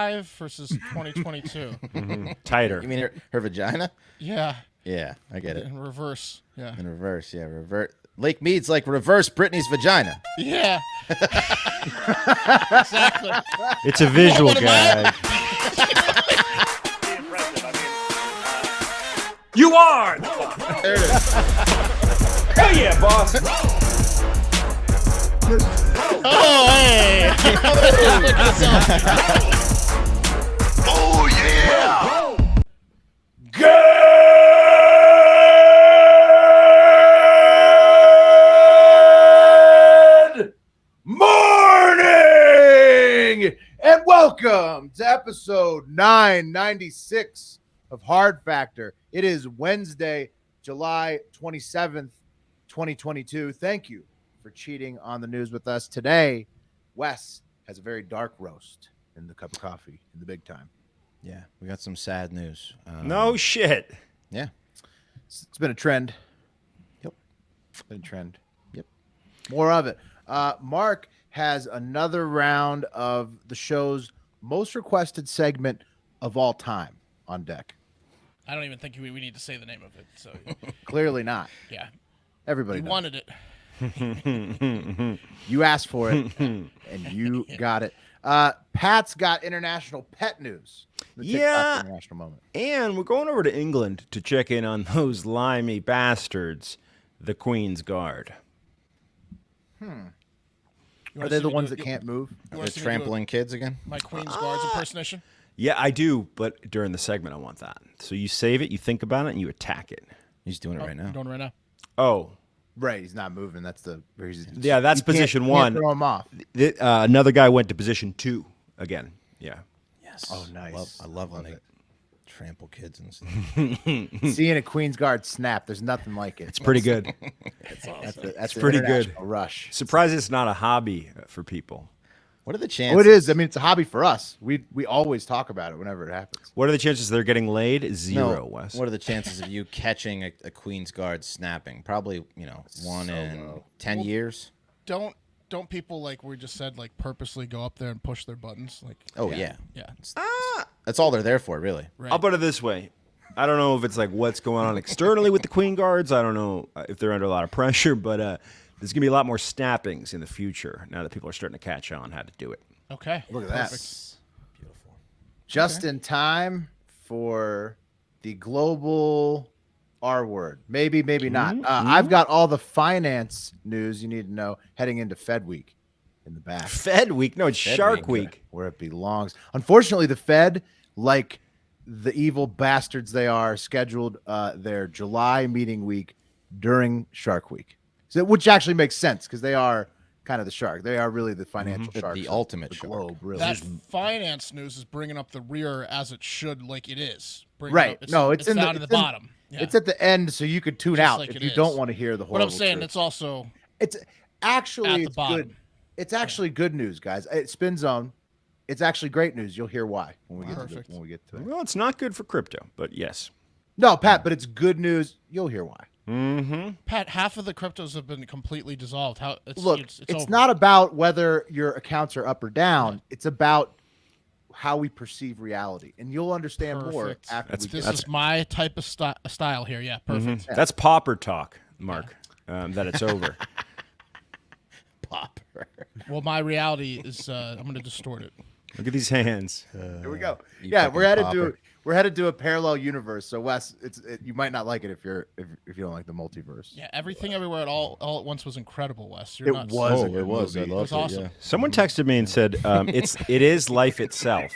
25 versus 2022. Tighter. You mean her vagina? Yeah. Yeah, I get it. In reverse. Yeah. In reverse, yeah. Lake Mead's like reverse Brittney's vagina. Yeah. Exactly. It's a visual gag. You are! There it is. Hell yeah, boss! Oh, hey. Oh yeah! Good morning and welcome to episode 996 of Hard Factor. It is Wednesday, July 27th, 2022. Thank you for cheating on the news with us. Today, Wes has a very dark roast in the cup of coffee in the big time. Yeah, we got some sad news. No shit. Yeah. It's been a trend. Yep. It's been a trend. Yep. More of it. Mark has another round of the show's most requested segment of all time on deck. I don't even think we need to say the name of it. So Clearly not. yeah, Everybody we knows. wanted it. You asked for it, and you got it. Pat's got international pet news. The TikTok Yeah. International moment. And we're going over to England to check in on those limey bastards, the Queen's Guard. You Are wanna they see the me ones do- that can't move? you They're wanna see me do trampling kids again? my Queen's Guards impersonation? Yeah, I do, but during the segment, I want that. So you save it, you think about it, and you attack it. He's doing it right now. I'm doing it right now. Oh, Right, he's not moving. That's the. yeah, that's position one. Throw him off. Another guy went to position 2 again. Yeah. Yes. Oh, nice. I love when Love they it. trample kids and stuff. Seeing a Queen's Guard snap, there's nothing like it. It's pretty good. That's pretty an good. international rush. Surprised it's not a hobby for people. What are the chances? Oh, it is. I mean, it's a hobby for us. We always talk about it whenever it happens. What are the chances they're getting laid? Zero, No, Wes. what are the chances of you catching a Queen's Guard snapping? Probably, 1 in 10 years. Don't people like we just said like purposely go up there and push their buttons? Like Oh, yeah. yeah. That's all they're there for, really. Right. I'll put it this way. I don't know if it's like what's going on externally with the Queen Guards. I don't know if they're under a lot of pressure, but there's going to be a lot more snappings in the future now that people are starting to catch on how to do it. Okay. Look at that. Perfect. Beautiful. Just in time for the global R word. Maybe, maybe not. I've got all the finance news you need to know heading into Fed Week in the back, Fed Week? No, it's Shark Week. Week. where it belongs. Unfortunately, the Fed, like the evil bastards they are, scheduled their July meeting week during Shark Week, which actually makes sense because they are kind of the shark. They are really the financial sharks. The of ultimate the shark. globe, really. That finance news is bringing up the rear as it should, like it is. Bringing Right. Up, No, it's in down the- to it's the in- bottom. Yeah. It's at the end, so you could tune Just out like if it you is. don't want to hear the But horrible I'm saying truth. it's also It's actually at the it's bottom. good. It's actually good news, guys. It's Spin Zone. It's actually great news. You'll hear why when we get to Perfect. when we get to it. Well, it's not good for crypto, but yes. No, Pat, but it's good news. You'll hear why. Mm-hmm. Pat. Half of the cryptos have been completely dissolved. How? Look, it's it's over. not about whether your accounts are up or down. It's about how we perceive reality, and you'll understand more Perfect. after we This get is my type of style here. Yeah, perfect. That's pauper talk, Mark, that it's over. Popper. Well, my reality is I'm going to distort it. Look at these hands. Here we go. You Yeah, fucking we're headed pauper. to a parallel universe. So Wes, you might not like it if you don't like the multiverse. Yeah, everything everywhere at all at once was incredible, Wes. You're It nuts. was. Oh, a good it was. I movie. loved It was awesome. Yeah. Someone texted me and said, it is life itself.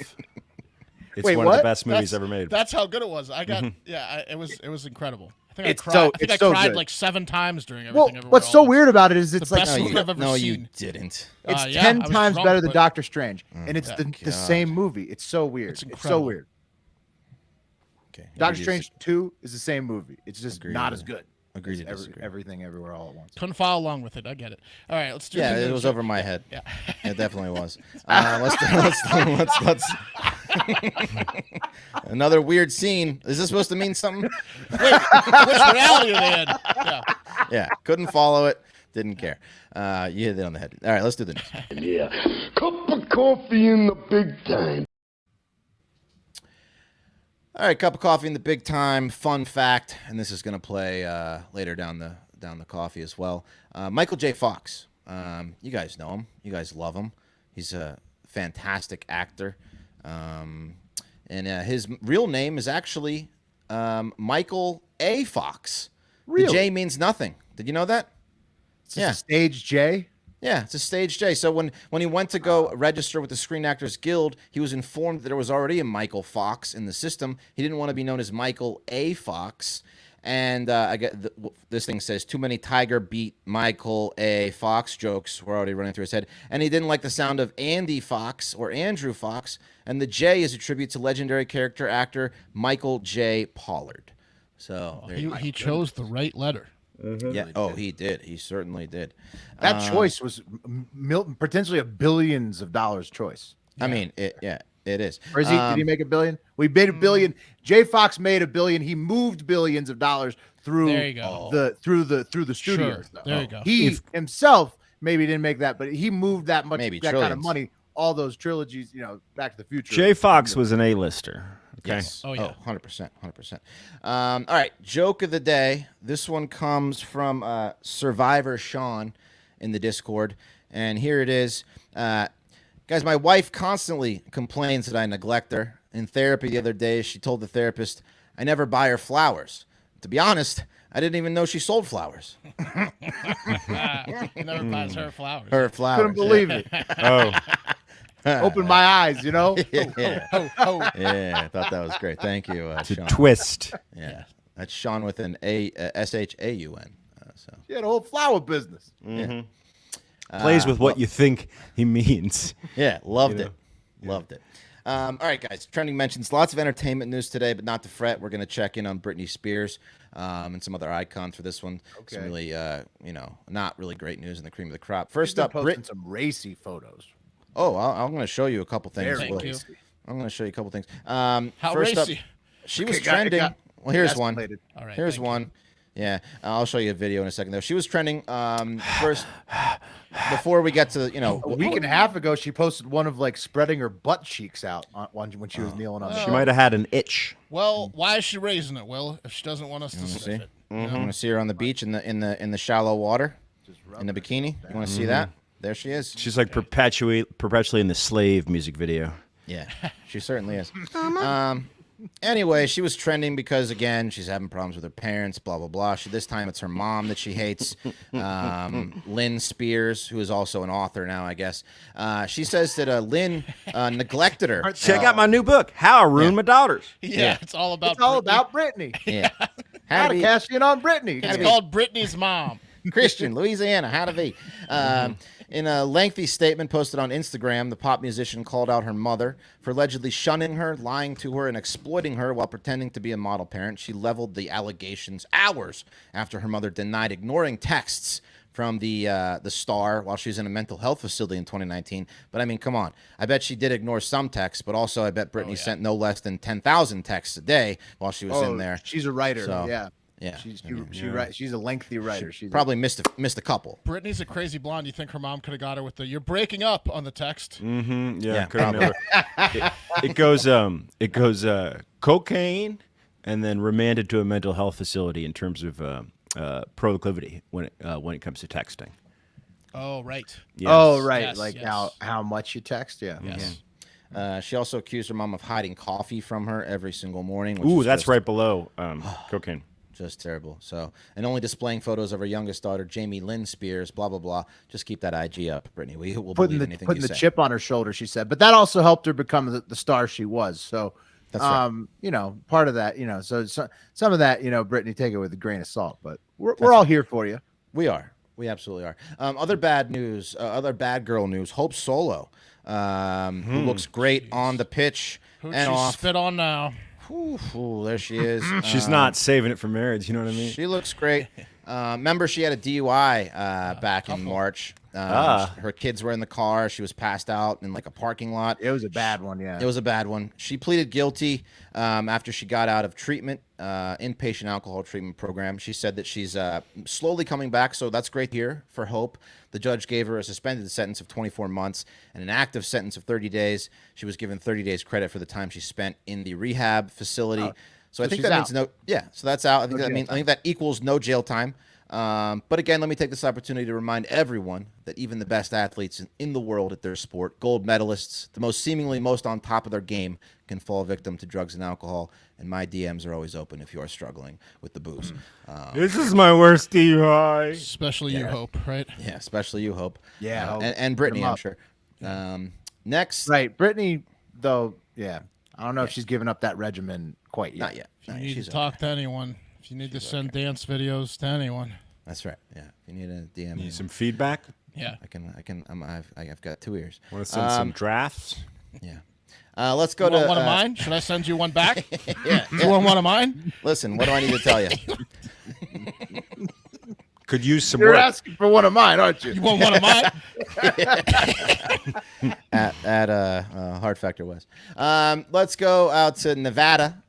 It's Wait, one of what? the best movies That's- ever made. That's how good it was. I got it was incredible. I think It's I cried. so- I think it's I so cried good. like 7 times during Well, everything. Everywhere what's All so at Once. weird about it is it's The like best No, movie you, I've ever no, you seen. didn't. it's Yeah, 10 I was times drunk, better than but- Doctor Strange, and it's Yeah. the God. same movie. It's so weird. It's It's so incredible. weird. Okay. Doctor Strange 2 is the same movie. It's just Agreed. not as good. Agreed to as disagree. everything everywhere all at once. Couldn't follow along with it. I get it. All right, let's do. Yeah, the it news. was over my head. Yeah. It definitely was. Let's another weird scene. Is this supposed to mean something? Wait, which reality are they in? Yeah. Yeah, couldn't follow it. Didn't care. You hit it on the head. All right, let's do the news. Yeah. Cup of coffee in the big time. All right, cup of coffee in the big time. Fun fact, and this is going to play later down the coffee as well. Michael J. Fox. You guys know him. You guys love him. He's a fantastic actor. And his real name is actually Michael A. Fox. Really? The J means nothing. Did you know that? It's just a stage J. Yeah, it's a stage J. So when he went to go register with the Screen Actors Guild, he was informed that there was already a Michael Fox in the system. He didn't want to be known as Michael A. Fox. And I get this thing says, too many Tiger beat Michael A. Fox jokes were already running through his head. And he didn't like the sound of Andy Fox or Andrew Fox. And the J is a tribute to legendary character actor Michael J. Pollard. So there you go. He chose the right letter. Yeah. Oh, he did. He certainly did. That choice was potentially a billions of dollars choice. I mean, it is. Or did he make $1 billion? We made $1 billion. Jay Fox made $1 billion. He moved billions of dollars through There you go. through the studios. Sure. There you go. He himself maybe didn't make that, but he moved that much Maybe that kind of trillions. money. All those trilogies, Back to the Future. Jay Fox was an A-lister. Okay. Yes. Oh, yeah. 100%. 100%. All right. Joke of the day. This one comes from Survivor Shaun in the Discord. And here it is. Guys, my wife constantly complains that I neglect her. In therapy the other day, she told the therapist, I never buy her flowers. To be honest, I didn't even know she sold flowers. He never buys her flowers. Her flowers. Couldn't believe it. Oh, Opened my eyes, Yeah. Oh. Yeah, I thought that was great. Thank you, it's a Sean. twist. Yeah. That's Sean with an S-H-A-U-N. So. She had a whole flower business. Plays with what you think he means. Yeah, loved it. Loved it. All right, guys. Trending mentions. Lots of entertainment news today, but not to fret. We're going to check in on Britney Spears and some other icons for this one. Okay. Some really, not really great news in the cream of the crop. First She's up, been posting some racy photos. Oh, I'm going to show you a couple things. Very Thank you. racy. I'm going to show you a couple things. How first up, racy? she was Okay, got- trending. got- Well, here's one. escalated. All right. Here's thank one. Yeah, I'll show you a video in a second. Though she was trending first. Before we get to A week and a half ago, she posted one of spreading her butt cheeks out when she was kneeling on. She might have had an itch. Well, why is she raising it, Will? If she doesn't want us to see? sniff it. You want to see her on the beach in the shallow water, in the bikini. You want to see that? There she is. She's like perpetually in the Slave music video. Yeah, she certainly is. Anyway, she was trending because, again, she's having problems with her parents, blah, blah, blah. This time it's her mom that she hates, Lynn Spears, who is also an author now, I guess. She says that Lynn neglected her. Check out my new book, How I Ruined My Daughters. Yeah, it's all about. It's all Britney. about Brittany. Yeah. How to cash in on Brittany. It's called Britney's mom. Christian, Louisiana, how to be. In a lengthy statement posted on Instagram, the pop musician called out her mother for allegedly shunning her, lying to her, and exploiting her while pretending to be a model parent. She leveled the allegations hours after her mother denied ignoring texts from the star while she was in a mental health facility in 2019. But I mean, come on. I bet she did ignore some texts, but also I bet Brittany sent no less than 10,000 texts a day while she was in there. She's a writer. So, yeah. Yeah. She's a lengthy writer. She's Probably missed a couple. Britney's a crazy blonde. You think her mom could have got her with the "you're breaking up" on the text? Yeah, probably. it goes cocaine and then remanded to a mental health facility in terms of proclivity when it comes to texting. Oh right. Yes. Oh right, Yes, like yes. how much you text. Yeah. Yes. She also accused her mom of hiding coffee from her every single morning. Which Ooh, is that's just- right below cocaine. Just terrible. So, and only displaying photos of her youngest daughter, Jamie Lynn Spears, blah, blah, blah. Just keep that IG up, Brittany. We will believe anything Putting you the say. chip on her shoulder, she said, but that also helped her become the star she was. So, That's right. part of that, so some of that, Brittany, take it with a grain of salt, but we're all here for you. We are. We absolutely are. Other bad news, other bad girl news. Hope Solo, who looks great on the pitch Who'd and she off. spit on now? Ooh, there she is. She's not saving it for marriage. You know what I mean? She looks great. Remember, she had a DUI back in March. Her kids were in the car. She was passed out in like a parking lot. It was a bad one, yeah. It was a bad one. She pleaded guilty after she got out of treatment, inpatient alcohol treatment program. She said that she's slowly coming back, so that's great to hear for hope. The judge gave her a suspended sentence of 24 months and an active sentence of 30 days. She was given 30 days credit for the time she spent in the rehab facility. So I think that means so that's out. I think that equals no jail time. But again, let me take this opportunity to remind everyone that even the best athletes in the world at their sport, gold medalists, the seemingly most on top of their game, can fall victim to drugs and alcohol. And my DMs are always open if you are struggling with the booze. This is my worst DUI. Especially you, Hope, right? Yeah, especially you, Hope. Yeah, Hope. And Brittany, I'm sure. Next. Right, Brittany, though, yeah. I don't know if she's given up that regimen quite yet. Not yet. If you need to talk to anyone, if you need to send dance videos to anyone. That's right. Yeah. If you need a DM. Need some feedback? Yeah. I've got 2 ears. Want to send some drafts? Yeah. Let's go You want to one of mine? Should I send you one back? Yeah. You want one of mine? Listen, what do I need to tell you? Could use some You're work. asking for one of mine, aren't you? You want one of mine? at Hard Factor West. Let's go out to Nevada.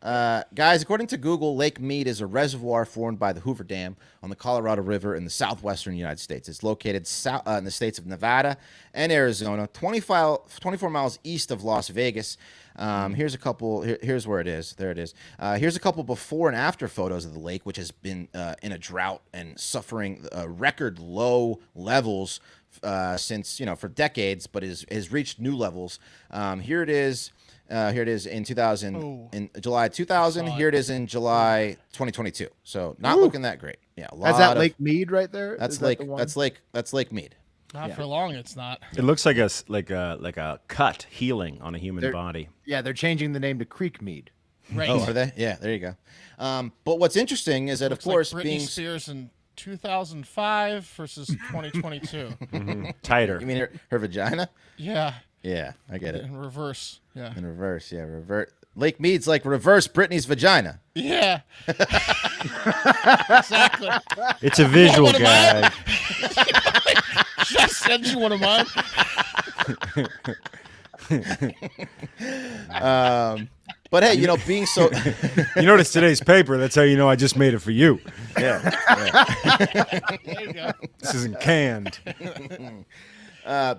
Guys, according to Google, Lake Mead is a reservoir formed by the Hoover Dam on the Colorado River in the southwestern United States. It's located in the states of Nevada and Arizona, 24 miles east of Las Vegas. Here's a couple. Here's where it is. There it is. Here's a couple before and after photos of the lake, which has been in a drought and suffering record low levels since for decades, but has reached new levels. Here it is. Here it is in 2000, in July 2000. Here it is in July 2022. So not looking that great. Yeah, Is that Lake Mead right there? That's Lake. That's Lake Mead. Not for long. It's not. It looks like a cut healing on a human body. Yeah, they're changing the name to Creek Mead. Right. Oh, are they? Yeah, there you go. But what's interesting is that, Looks of course, like Britney being Spears in 2005 versus 2022. Tighter. you mean her vagina? Yeah. Yeah, I get it. In reverse. Yeah. In reverse, yeah, revert. Lake Mead's like reverse Britney's vagina. Yeah. Exactly. It's a visual What am I? gag. Should I send you one of mine? But hey, being so You notice today's paper, that's how you know I just made it for you. yeah, There you go. This isn't canned.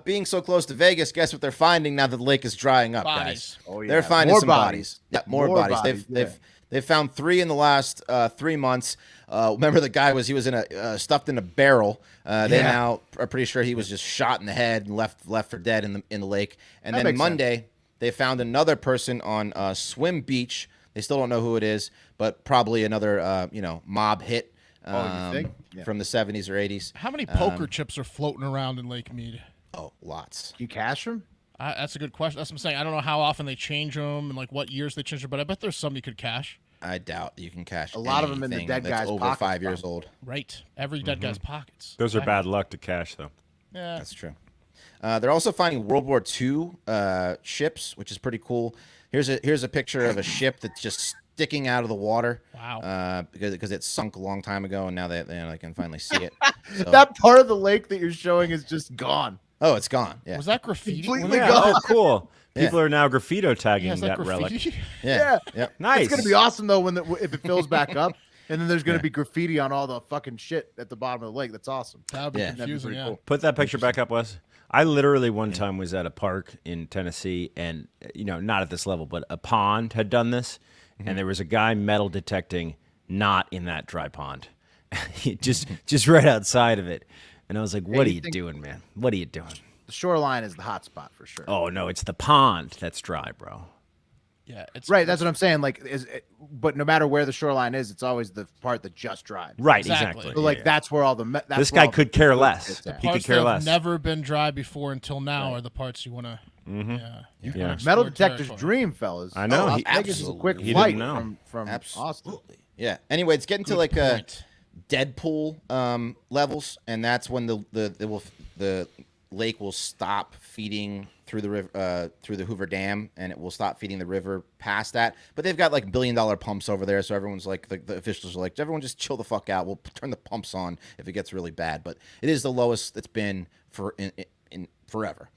being so close to Vegas, guess what they're finding now that the lake is drying up, Bodies. guys? Oh, yeah. They're finding More some bodies. bodies. Yeah, more More bodies. bodies, They've found 3 in the last 3 months. Remember the guy he was in a stuffed in a barrel. They now are pretty sure he was just shot in the head and left for dead in the lake. And That then makes Monday they found another person on Swim Beach. They still don't know who it is, but probably another mob hit you think? Yeah. from the 70s or 80s. How many poker chips are floating around in Lake Mead? Oh, lots. You cash them? That's a good question. That's what I'm saying. I don't know how often they change them and like what years they change them, but I bet there's some you could cash. I doubt you can cash A lot of them in the anything dead that's guy's over pockets, 5 years probably. old. Right. Every dead guy's pockets. Those are bad luck to cash, though. Yeah. That's true. They're also finding World War II ships, which is pretty cool. Here's a picture of a ship that's just sticking out of the water. Wow. Because it sunk a long time ago, and now they can finally see it. So- That part of the lake that you're showing is just gone. oh, it's gone. Yeah. Was that graffiti? Completely Yeah, gone. oh, cool. People Yeah. are now graffito tagging Yeah, is that that relic. graffiti? Yeah. Yeah. Yep. Nice. It's gonna be awesome though if it fills back up, and then there's gonna Yeah. be graffiti on all the fucking shit at the bottom of the lake. That's awesome. That would be Yeah. That'd be confusing, pretty yeah. cool. Put that picture back up, Wes. I literally one time was at a park in Tennessee, and not at this level, but a pond had done this, and there was a guy metal detecting not in that dry pond, just right outside of it, and I was like, "What are you doing, man? What are you doing?" The shoreline is the hot spot for sure. Oh no, it's the pond that's dry, bro. Yeah, it's Right, that's what I'm saying. Like, but no matter where the shoreline is, it's always the part that just dried. Right, Exactly. exactly. So, like, Yeah. that's where all the that's This where guy all the could care good less. shit's at. He could parts care that less. have never been dry before until now are the parts you want to. Yeah. You wanna Yeah. explore Metal detector's territory. dream, fellas. I know. Las He- Vegas is a quick absolutely. He flight didn't know. from Austin. Absolutely. Yeah. Anyway, it's getting to like point. Deadpool levels, and that's when the lake will stop feeding through the river, through the Hoover Dam, and it will stop feeding the river past that. But they've got like billion-dollar pumps over there, so everyone's like, the officials are like, everyone just chill the fuck out. We'll turn the pumps on if it gets really bad. But it is the lowest it's been for in forever.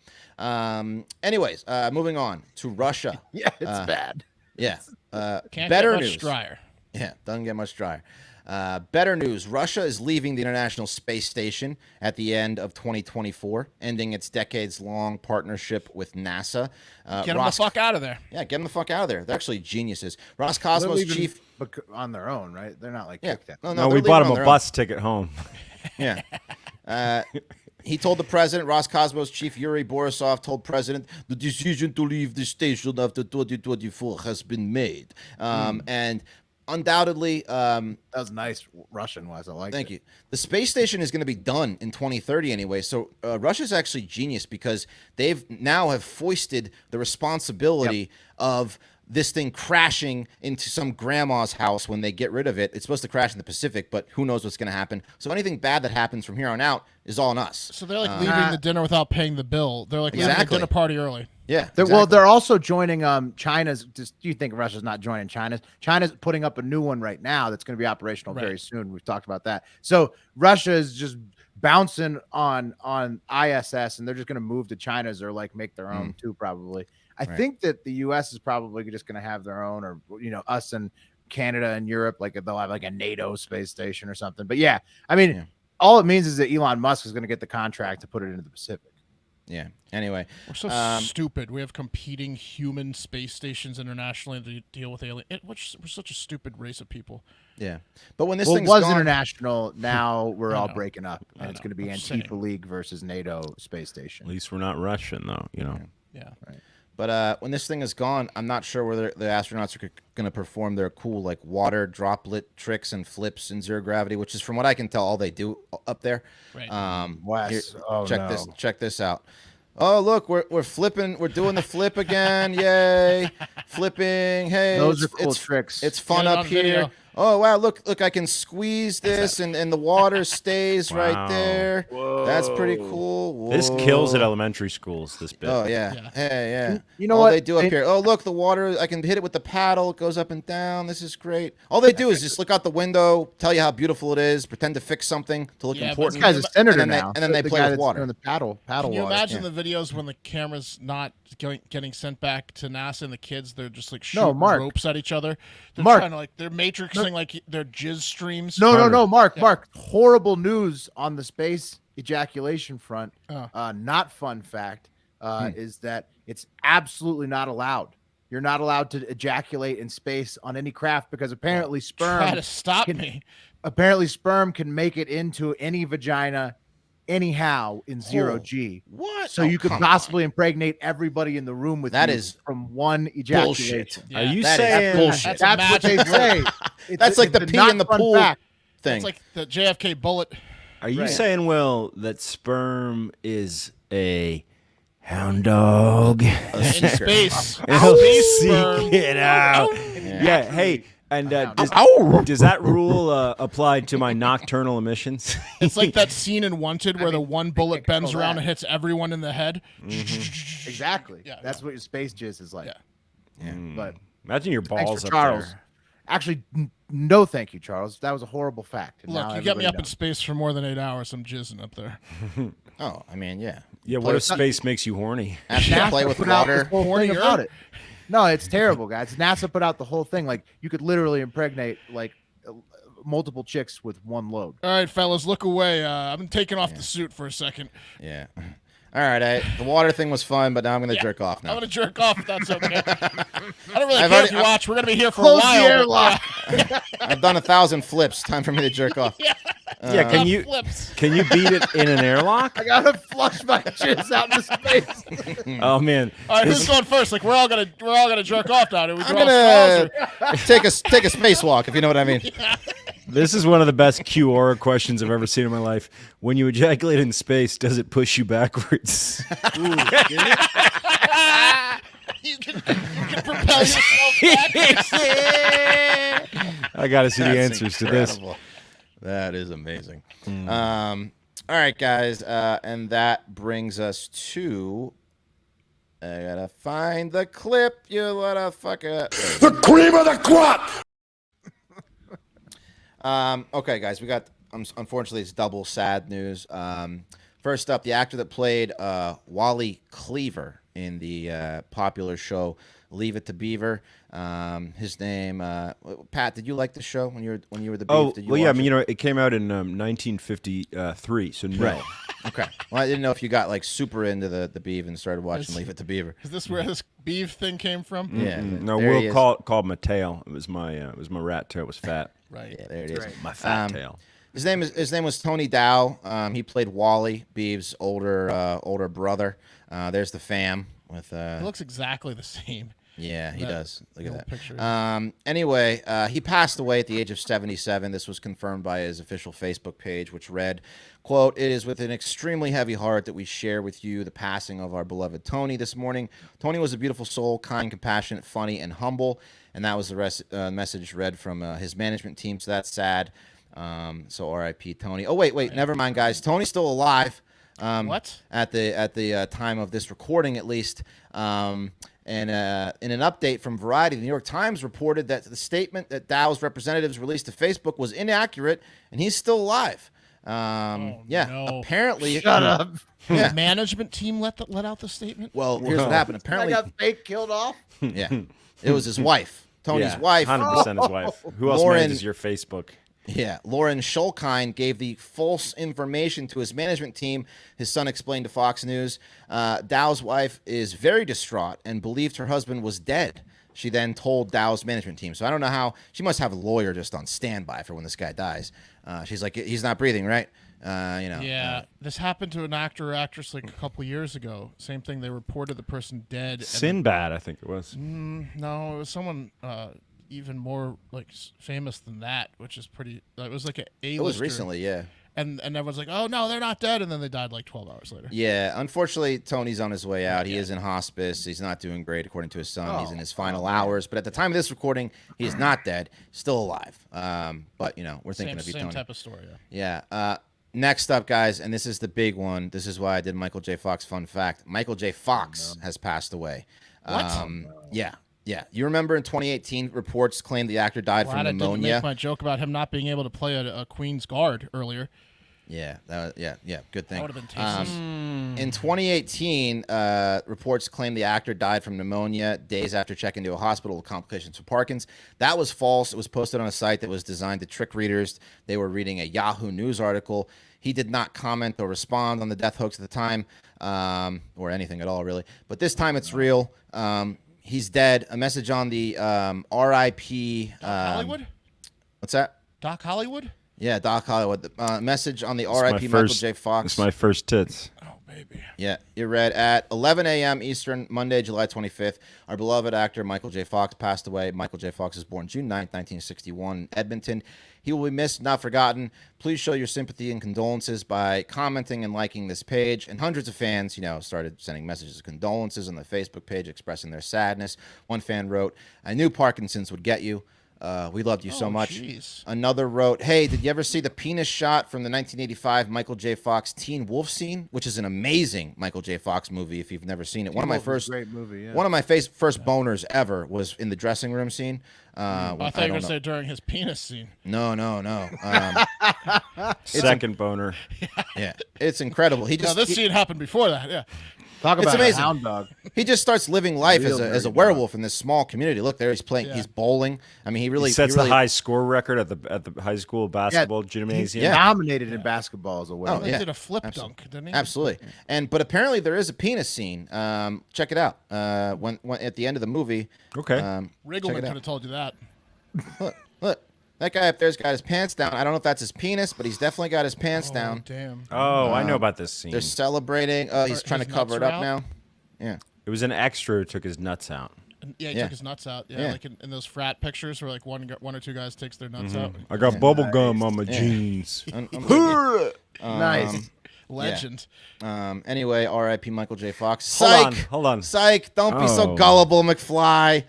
Anyways, moving on to Russia. Yeah, it's bad. Yeah. Can't Better get much news. drier. Yeah, doesn't get much drier. Better news. Russia is leaving the International Space Station at the end of 2024, ending its decades-long partnership with NASA. Get them the fuck out of there. Yeah, get them the fuck out of there. They're actually geniuses. Roscosmos chief... on their own, right? They're not like Yeah. kicked out. No, they're we bought leaving him on a their bus ticket home. own. Yeah. He told the president, Roscosmos chief Yuri Borisov told president, the decision to leave the station after 2024 has been made. And undoubtedly, That was nice Russian-wise. I like. thank you. The space station is going to be done in 2030 anyway. So Russia's actually genius because they've now have foisted the responsibility of this thing crashing into some grandma's house when they get rid of it. It's supposed to crash in the Pacific, but who knows what's going to happen. So anything bad that happens from here on out is all on us. So they're like leaving the dinner without paying the bill. They're like leaving the Exactly. dinner party early. Yeah. Well, they're also joining China's. Just do you think Russia's not joining China's? China's putting up a new one right now that's going to be operational very soon. We've talked about that. So Russia is just bouncing on ISS, and they're just going to move to China's or like make their own too, probably. I think that the U.S. is probably just going to have their own, or us and Canada and Europe, like they'll have like a NATO space station or something. But yeah, I mean, all it means is that Elon Musk is going to get the contract to put it into the Pacific. Yeah. Anyway, We're so stupid. We have competing human space stations internationally to deal with alien. We're such a stupid race of people. yeah. But when this Well, it thing's was gone, international. Now we're all know. breaking up, and it's going to be I'm saying. Antifa League versus NATO space station. At least we're not Russian, though. Yeah. But when this thing is gone, I'm not sure whether the astronauts are going to perform their cool like water droplet tricks and flips in zero gravity, which is from what I can tell all they do up there. Right. Wes, oh, check no. this. Check this out. Oh look, we're flipping. We're doing the flip again. Yay! Flipping. Hey, Those are cool tricks. It's fun Get it up on here. video. Oh wow! Look! I can squeeze this, and the water stays right Wow. there. That's pretty cool. This kills at Whoa. elementary schools, this bit. Oh yeah. Yeah. Hey, yeah. You know all what? they do up here. Oh look, the water. I can hit it with the paddle. It goes up and down. This is great. All they do is just look out the window, tell you how beautiful it is, pretend to fix something to look Yeah, but important. This guy's a senator and then now. and then they The play guy with that's water. doing the paddle Can you water. imagine the videos when the camera's not getting sent back to NASA and the kids, they're just like No, shooting Mark. ropes at each other? They're Mark. trying to like, they're matrixing like their jizz streams. No, Mark. Horrible news on the space ejaculation front. Oh. Not fun fact is that it's absolutely not allowed. You're not allowed to ejaculate in space on any craft because apparently Try to stop can- me. apparently sperm can make it into any vagina anyhow in zero Oh, G. What? So Oh, you could come possibly impregnate everybody in the room with That you is from one ejaculation. bullshit. Yeah. Are you that is saying bullshit. That's what they magic say. That's like the a pee not in the fun pool fact. thing. It's like the JFK bullet. Are you Right. saying, Will, that sperm is a hound dog? In space. It'll Space seek sperm. it out. Yeah. Hey, and does that rule apply to my nocturnal emissions? It's like that scene in Wanted where the one bullet bends control around that. and hits everyone in the head. Exactly. Yeah. That's what your space jizz is like. Yeah. But Imagine your thanks balls for up Charles. there. Actually, no, thank you, Charles. That was a horrible fact. and Look, now you get me everybody up in knows. space for more than 8 hours, I'm jizzing up there. Oh, I mean, yeah. Yeah, Play what if with- space makes you horny? After you play with put out water. this whole thing Hornier? about it. No, it's terrible, guys. NASA put out the whole thing. Like you could literally impregnate like multiple chicks with one load. All right, fellas, look away. I've been taking off the suit for a second. Yeah. All right. The water thing was fun, but now I'm going to jerk off I'm now. going to jerk off if that's okay. I don't really I've care already- if you watch. We're going to be here for Close a while. the but, airlock. I've done 1,000 flips. Time for me to jerk off. Yeah. Yeah, Flips. can you beat it in an airlock? I gotta flush my jizz out into space. Oh man, All right, who's going first? Like we're all gonna jerk off now. Do we I'm draw straws gonna or- take a spacewalk, if you know what I mean. this is one of the best Q-Aura questions I've ever seen in my life. When you ejaculate in space, does it push you backwards? you can propel yourself back. I got to see the That's answers to this. incredible. That is amazing. All right, guys, and that brings us to I gotta find the clip, you motherfucker. The cream of the crop! Okay, guys, we got. Unfortunately, it's double sad news. First up, the actor that played Wally Cleaver in the popular show Leave It to Beaver. His name, Pat. Did you like the show when you were the Beaver? Oh, Did you well, yeah. I watch mean, it? it came out in 1953, so no. Right. Okay. Well, I didn't know if you got like super into the Beaver and started watching Leave It to Beaver. Is this where this beef thing came from? Yeah. No, there he Will is. called my tail. It was my rat tail. It was fat. Right. Yeah, there it is. My fat tail. His name was Tony Dow. He played Wally, Beeve's older brother. There's the fam with. It looks exactly the same. Yeah, he that does. Look at old that. picture. Anyway, he passed away at the age of 77. This was confirmed by his official Facebook page, which read, quote, "It is with an extremely heavy heart that we share with you the passing of our beloved Tony this morning. Tony was a beautiful soul, kind, compassionate, funny, and humble." And that was the message read from his management team. So that's sad. So R.I.P. Tony. Oh, wait. Never mind, guys. Tony's still alive. What? At the time of this recording, at least. And in an update from Variety, the New York Times reported that the statement that Dow's representatives released to Facebook was inaccurate, and he's still alive. no. Apparently. Shut up. Yeah. The management team let out the statement. Well, here's what happened. I Apparently, got fake killed off. yeah, it was his wife, Tony's wife. 100% his wife. Who else Lauren- manages your Facebook? Yeah, Lauren Schulkind gave the false information to his management team. His son explained to Fox News. Dow's wife is very distraught and believed her husband was dead. She then told Dow's management team. So I don't know how. She must have a lawyer just on standby for when this guy dies. She's like, he's not breathing, right? Yeah, this happened to an actor or actress like a couple years ago. Same thing. They reported the person dead. Sinbad, I think it was. No, it was someone even more like famous than that, which is pretty. It was like It was recently, yeah. and everyone's like, "Oh no, they're not dead," and then they died like 12 hours later. Yeah, unfortunately, Tony's on his way out. He is in hospice. He's not doing great, according to his son. He's in his final hours. But at the time of this recording, he's not dead, still alive. But we're thinking of you, Same Tony. type of story. Yeah. Next up, guys, and this is the big one. This is why I did Michael J. Fox fun fact. Michael J. Fox has passed away. What? Yeah. You remember in 2018, reports claimed the actor died Glad from I didn't pneumonia. make my joke about him not being able to play a Queen's Guard earlier. Yeah, good thing. That would have been tasty. In 2018, reports claim the actor died from pneumonia days after checking into a hospital with complications from Parkinson's. That was false. It was posted on a site that was designed to trick readers. They were reading a Yahoo News article. He did not comment or respond on the death hoax at the time, or anything at all, really. But this time it's real. He's dead. A message on the R.I.P. Hollywood? What's that? Doc Hollywood? Yeah, Doc Hollywood. The message on the It's my R.I.P. Michael first- J. Fox. It's my first tits. Oh, baby. Yeah, you read at 11 a.m. Eastern, Monday, July 25th. Our beloved actor Michael J. Fox passed away. Michael J. Fox was born June 9th, 1961 in Edmonton. He will be missed, not forgotten. Please show your sympathy and condolences by commenting and liking this page. And hundreds of fans, started sending messages of condolences on the Facebook page expressing their sadness. One fan wrote, "I knew Parkinson's would get you. We loved you so much." Jeez. Another wrote, "Hey, did you ever see the penis shot from the 1985 Michael J. Fox Teen Wolf scene, which is an amazing Michael J. Fox movie if you've never seen it. One of my first Great movie. Yeah. one of my first boners ever was in the dressing room scene. I thought you were going to say during his penis scene. No. Second boner. Yeah, it's incredible. He No, just this scene happened before that. Yeah. Talk It's about amazing. a hound dog. he just starts living life Real as a dirty werewolf in this small community. Look there, he's playing. Yeah. He's bowling. I mean, he really He sets he really, the high score record at the high school basketball gymnasium. He's dominated in basketball as well. He yeah. did a flip dunk, didn't he? Absolutely. But apparently there is a penis scene. Check it out. When at the end of the movie. Okay. Check Riggleman it could out. have told you that. Look. That guy up there's got his pants down. I don't know if that's his penis, but he's definitely got his pants down. Damn. Oh, I know about this scene. They're celebrating. He's trying to his cover it nuts up are now. Yeah. It was an extra who took his nuts out. Yeah, he Yeah. took his nuts out. Yeah, Yeah. like in those frat pictures where like one or two guys takes their nuts out. I got bubble gum on my jeans. I'm with you. Nice. Legend. Anyway, R.I.P. Michael J. Fox. Hold Psych. on. Psych. Don't be so Oh. gullible, McFly.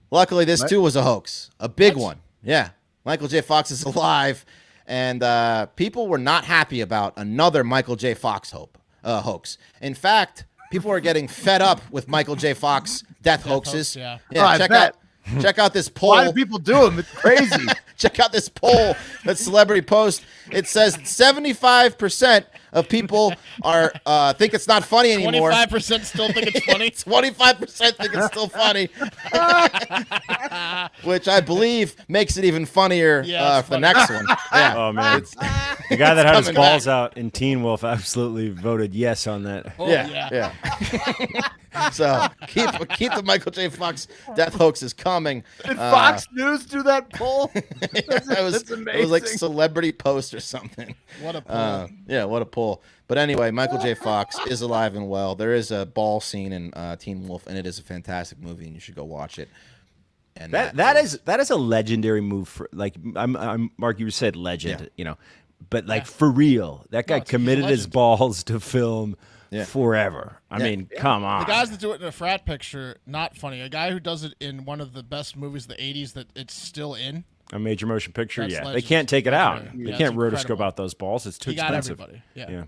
Luckily, this too was a hoax. A big one. Yeah. Michael J. Fox is alive. And people were not happy about another Michael J. Fox hoax. In fact, People are getting fed up with Michael J. Fox death hoaxes. Yeah. Oh, I bet. Check out this poll. Why do people do them? It's crazy. Check out this poll that Celebrity Post. It says 75% of people are think it's not funny anymore. 25% still think it's funny. 25% think it's still funny, which I believe makes it even funnier Yeah, for the next one. Yeah. Oh man, the guy that had his coming balls back. out in Teen Wolf absolutely voted yes on that. Oh, Yeah. So keep the Michael J. Fox death hoaxes coming. Did Fox News do that poll? It was amazing. It was like Celebrity Post or something. What a pull. Yeah, what a pull. But anyway, Michael J. Fox is alive and well. There is a ball scene in Teen Wolf, and it is a fantastic movie, and you should go watch it. And That is a legendary move for I'm Mark. You said legend, but like for real, that guy it's a committed his legend. balls to film forever. I mean, come on. The guys that do it in a frat picture, not funny. A guy who does it in one of the best movies of the 80s that it's still in. A major motion picture, That's yeah. They legend. can't take it out. Legendary. They Yeah, can't it's rotoscope incredible. out those balls. It's too He got expensive. everybody. Yeah.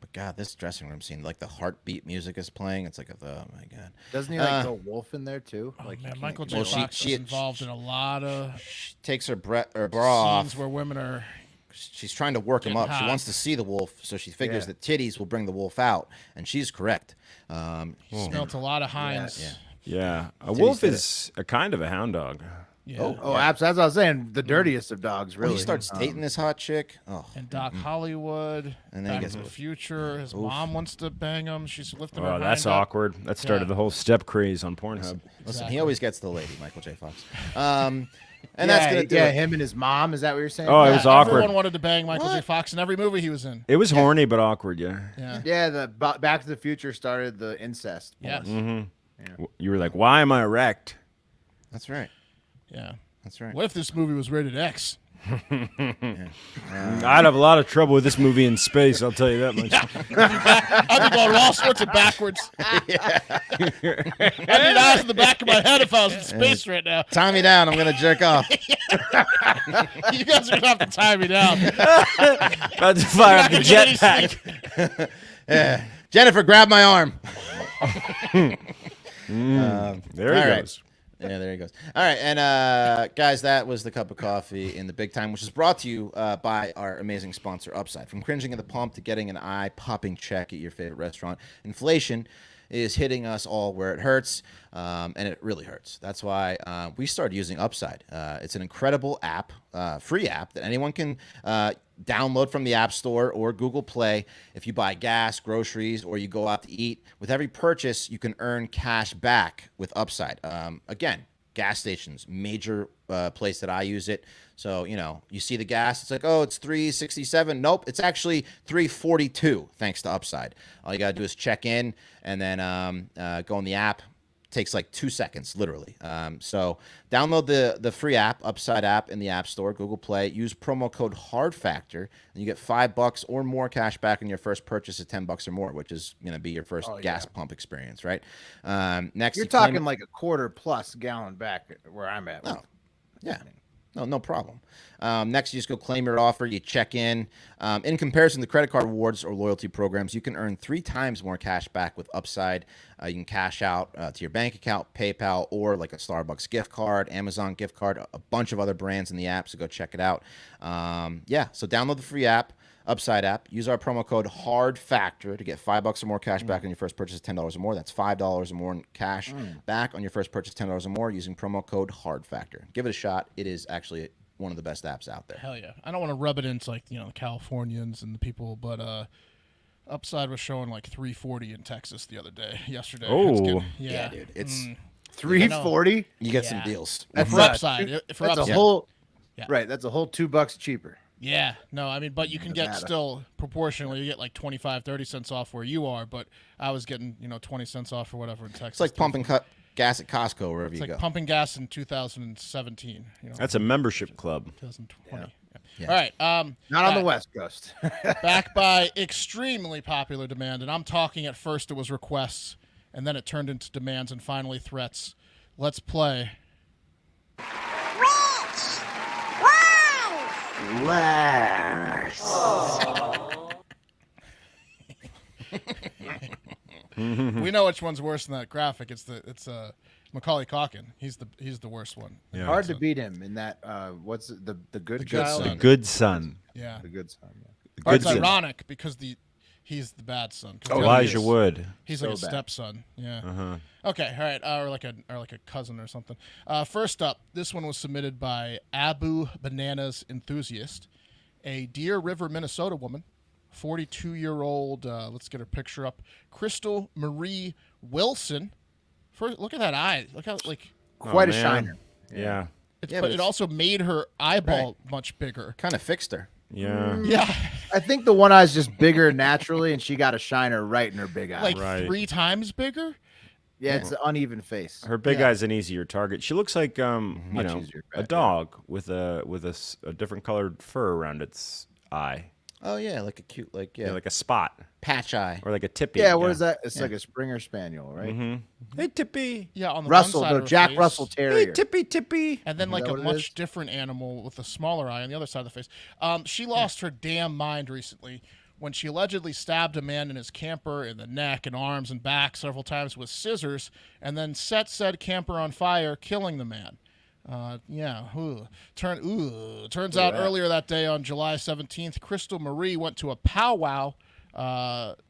But God, this dressing room scene, like the heartbeat music is playing. It's like, oh my God. Doesn't he like go wolf in there too? Oh, Like, man, Michael J. Well, Fox she- is involved in a lot of She takes her bra off. scenes where women are. She's trying to work him Getting up. She hot. wants to see the wolf, so she figures Yeah. that titties will bring the wolf out, and she's correct. Smelt a lot of Heinz. Yeah. A Titties wolf did is a kind of a hound dog. Yeah. Oh, absolutely. That's what I was saying. The dirtiest of dogs, Well, really. he starts dating this hot chick. Oh, And Doc Hollywood, And then he Back gets to the with- Future. His mom wants to bang him. She's lifting her Oh, that's hind up. awkward. That started Yeah. the whole step craze on Pornhub. listen, Exactly. he always gets the lady, Michael J. Fox. And that's gonna do it. him and his mom. Is that what you're saying? Oh, it Yeah, was awkward. Everyone wanted to bang Michael J. Fox in every movie he was in. It was horny but awkward, yeah. Yeah. Yeah, the Back to the Future started the incest. Yes. You were like, why am I erect? That's right. Yeah. That's right. What if this movie was rated X? I'd have a lot of trouble with this movie in space, I'll tell you that much. I'd be going all sorts of backwards. I'd need eyes in the back of my head if I was in space right now. Tie me down. I'm gonna jerk off. You guys are going to have to tie me down. About to fire up the Not gonna get any jetpack. Yeah. Jennifer, grab my arm. There he all right. goes. Yeah, there he goes. All right, and guys, that was the cup of coffee in the big time, which is brought to you by our amazing sponsor, Upside. From cringing at the pump to getting an eye-popping check at your favorite restaurant, inflation is hitting us all where it hurts, and it really hurts. That's why we started using Upside. It's an incredible app, free app that anyone can download from the App Store or Google Play. If you buy gas, groceries, or you go out to eat, with every purchase, you can earn cash back with Upside. Again, gas stations, major place that I use it. So, you see the gas, it's like, oh, it's $3.67. Nope, it's actually $3.42 thanks to Upside. All you got to do is check in and then go on the app. Takes like 2 seconds, literally. So download the free app, Upside app, in the App Store, Google Play. Use promo code HARDFACTOR, and you get $5 or more cash back on your first purchase of $10 or more, which is going to be your first gas pump experience, right? Next, You're you claim- talking like a quarter plus gallon back where I'm at. Oh, yeah. No problem. Next, you just go claim your offer. You check in. In comparison to credit card rewards or loyalty programs, you can earn 3 times more cash back with Upside. You can cash out to your bank account, PayPal, or like a Starbucks gift card, Amazon gift card, a bunch of other brands in the app, so go check it out. So download the free app, Upside app. Use our promo code HARDFACTOR to get $5 or more cash back on your first purchase of $10 or more. That's $5 or more in cash back on your first purchase of $10 or more using promo code HARDFACTOR. Give it a shot. It is actually one of the best apps out there. Hell yeah. I don't want to rub it into like, the Californians and the people, but Upside was showing like 340 in Texas the other day, yesterday. Oh. It's good. Yeah, dude. It's 340. you get some deals. That's For Upside. For That's Upside. a whole. Yeah. Right. That's a whole $2 cheaper. Yeah, no, I mean, but you can get Nevada. still proportionally, you get like 25, 30 cents off where you are, but I was getting, 20 cents off or whatever in Texas. It's like pumping gas at Costco wherever It's you like go. pumping gas in 2017. That's a membership club. 2020. Yeah. All right. Not on the West Coast. Back by extremely popular demand, and I'm talking at first it was requests, and then it turned into demands and finally threats. Let's play. We know which one's worse than that graphic. It's Macaulay Culkin. He's the worst one. Yeah. Hard to beat him in that. What's it, the good Good child? Son. The good son. Yeah. The good son. Yeah. The It's good son. ironic because he's the bad son. 'Cause the other Elijah is- Wood. He's So like a bad. stepson. Yeah. Uh-huh. Okay. All right. Or like a cousin or something. First up, this one was submitted by Abu Bananas Enthusiast, a Deer River, Minnesota woman, 42-year-old. Let's get her picture up. Crystal Marie Wilson. Look at that eye. Look how Quite a man. shiner. Yeah. Yeah, but but it it's- also made her eyeball much bigger. Kind of fixed her. Yeah. Yeah. I think the one eye's just bigger naturally, and she got a shiner right in her big eye. Like Right. 3 times bigger. yeah, it's an uneven face. Her big Yeah. eye's an easier target. She looks like Much easier a bet, dog with a different colored fur around its eye. Oh yeah, like a cute Yeah, like a spot patch eye. or like a tippy. Yeah, what is that? It's like a Springer Spaniel, right? Hey Tippy. Yeah, on the Russell, one side no, of her Jack face, Russell Hey Terrier. Tippy. and then like that a what it much is? different animal with a smaller eye on the other side of the face. She lost her damn mind recently when she allegedly stabbed a man in his camper in the neck and arms and back several times with scissors, and then set said camper on fire, killing the man. Turns out earlier that day on July 17th, Crystal Marie went to a powwow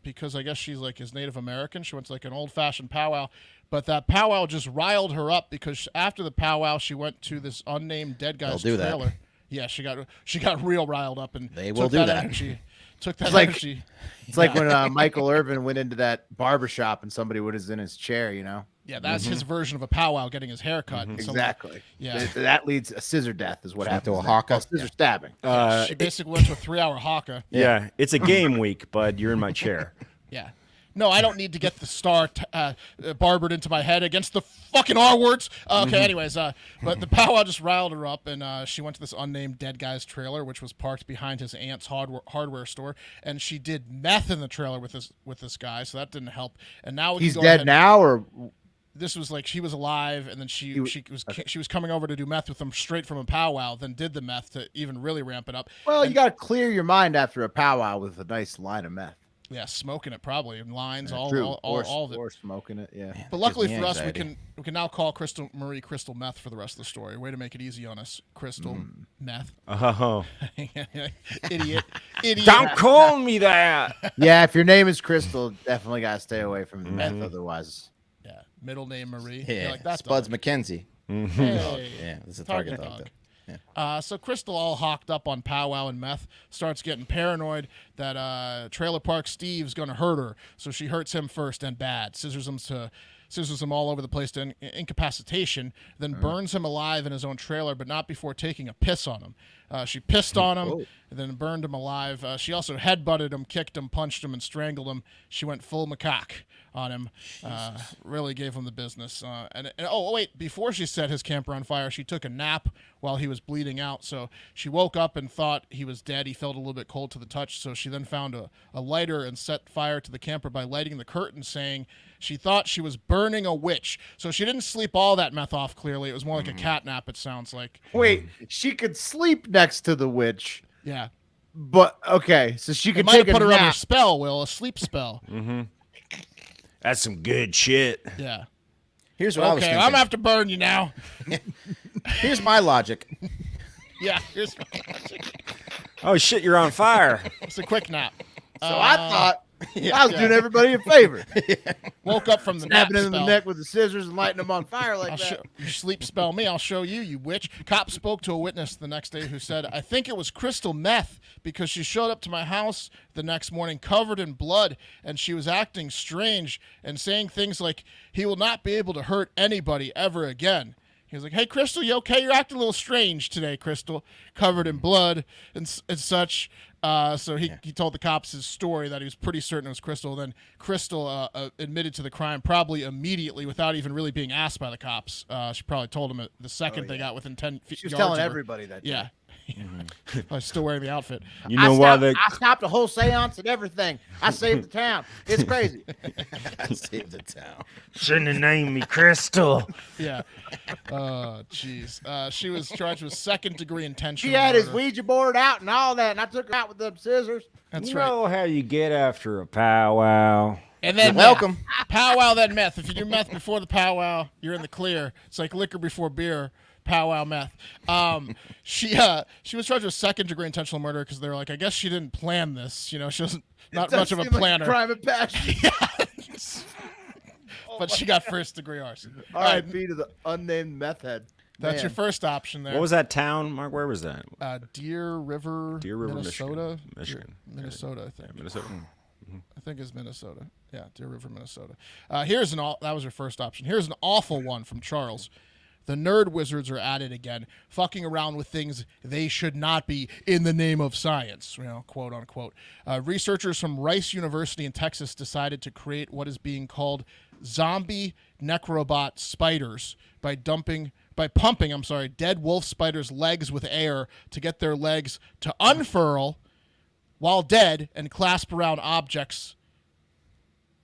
because I guess she's like his Native American. She went to like an old-fashioned powwow, but that powwow just riled her up because after the powwow, she went to this unnamed dead guy's They'll do that. trailer. Yeah, she got real riled up and They will took do that. energy. Took that It's like- energy. It's like when Michael Irvin went into that barbershop and somebody was in his chair, you know? Yeah, that's his version of a powwow getting his hair cut. and someone- Exactly. Yeah. That leads a scissor death is what Went to happens. a haka? Oh, scissor stabbing. she basically went to a 3-hour haka. Yeah, it's a game week, bud. You're in my chair. Yeah. No, I don't need to get the star barbered into my head against the fucking R words. Okay, anyways, but the powwow just riled her up, and she went to this unnamed dead guy's trailer, which was parked behind his aunt's hardware store, and she did meth in the trailer with this guy, so that didn't help. And now we He's can go dead ahead- now, or This was like she was alive, and then she was coming over to do meth with him straight from a powwow, then did the meth to even really ramp it up. well, you got to clear your mind after a powwow with a nice line of meth. Yeah, smoking it probably in lines, all True. all of it. Or smoking it, yeah. But luckily Gives me for us, anxiety. we can now call Crystal Marie Crystal Meth for the rest of the story. Way to make it easy on us, Crystal Meth. Oh, Idiot. don't call me that. Yeah, if your name is Crystal, definitely got to stay away from the meth. Otherwise, Yeah. Middle name Marie. Yeah, You're like that Spuds dog. McKenzie. Hey. Yeah, this is a Target target dog. dog. though. Yeah. So Crystal, all hawked up on powwow and meth, starts getting paranoid that Trailer Park Steve's gonna hurt her. So she hurts him first and bad. Scissors him all over the place to incapacitation. Then burns him alive in his own trailer, but not before taking a piss on him. She pissed on him, and then burned him alive. She also headbutted him, kicked him, punched him, and strangled him. She went full macaque on him. Really gave him the business. And oh wait, before she set his camper on fire, she took a nap while he was bleeding out. So she woke up and thought he was dead. He felt a little bit cold to the touch. So she then found a lighter and set fire to the camper by lighting the curtain, saying she thought she was burning a witch. So she didn't sleep all that meth off, clearly. It was more like a cat nap, it sounds like. wait, she could sleep next to the witch, Yeah. but okay, so she It could might take have put a her under a nap. spell, Will, a sleep spell. That's some good shit. Yeah. Here's what I was Okay, thinking. I'm gonna have to burn you now. Here's my logic. Yeah, here's Oh shit, you're on fire. it's a quick nap. So I thought I was yeah. doing everybody a favor, Woke up from the nap snapping him in the spell. neck with the scissors and lighting him on fire like I'll that. show, you sleep spell me. I'll show you, you witch. Cop spoke to a witness the next day who said, I think it was Crystal Meth because she showed up to my house the next morning covered in blood and she was acting strange and saying things like, he will not be able to hurt anybody ever again. He was like, hey, Crystal, you okay? You're acting a little strange today, Crystal, covered in blood and such. So he told the cops his story that he was pretty certain it was Crystal. Then Crystal admitted to the crime probably immediately without even really being asked by the cops. She probably told him it the second they got within 10 feet. She was yards telling of her. everybody that. Yeah. I was still wearing the outfit. You know why they I stopped a whole seance and everything. I saved the town. It's crazy. I saved the town. shouldn't have named me Crystal. Yeah. Oh, jeez. She was charged with second-degree intentional She had his murder. Ouija board out and all that, and I took her out with them scissors. That's you right. know how you get after a powwow? And then You're welcome. PowWow, then meth. If you do meth before the PowWow, you're in the clear. It's like liquor before beer. PowWow meth. She was charged with second-degree intentional murder because they were like, I guess she didn't plan this. She wasn't not much of a planner. Crime of passion. But she got first-degree arson. R.I.P. to the unnamed meth head. That's your first option there. What was that town, Mark? Where was that? Deer River, Minnesota. Michigan. Minnesota, I think. Minnesota. I think it's Minnesota. Yeah, Deer River, Minnesota. That was your first option. Here's an awful one from Charles. The nerd wizards are at it again, fucking around with things they should not be in the name of science, quote unquote. Researchers from Rice University in Texas decided to create what is being called zombie necrobot spiders by pumping dead wolf spiders' legs with air to get their legs to unfurl while dead and clasp around objects.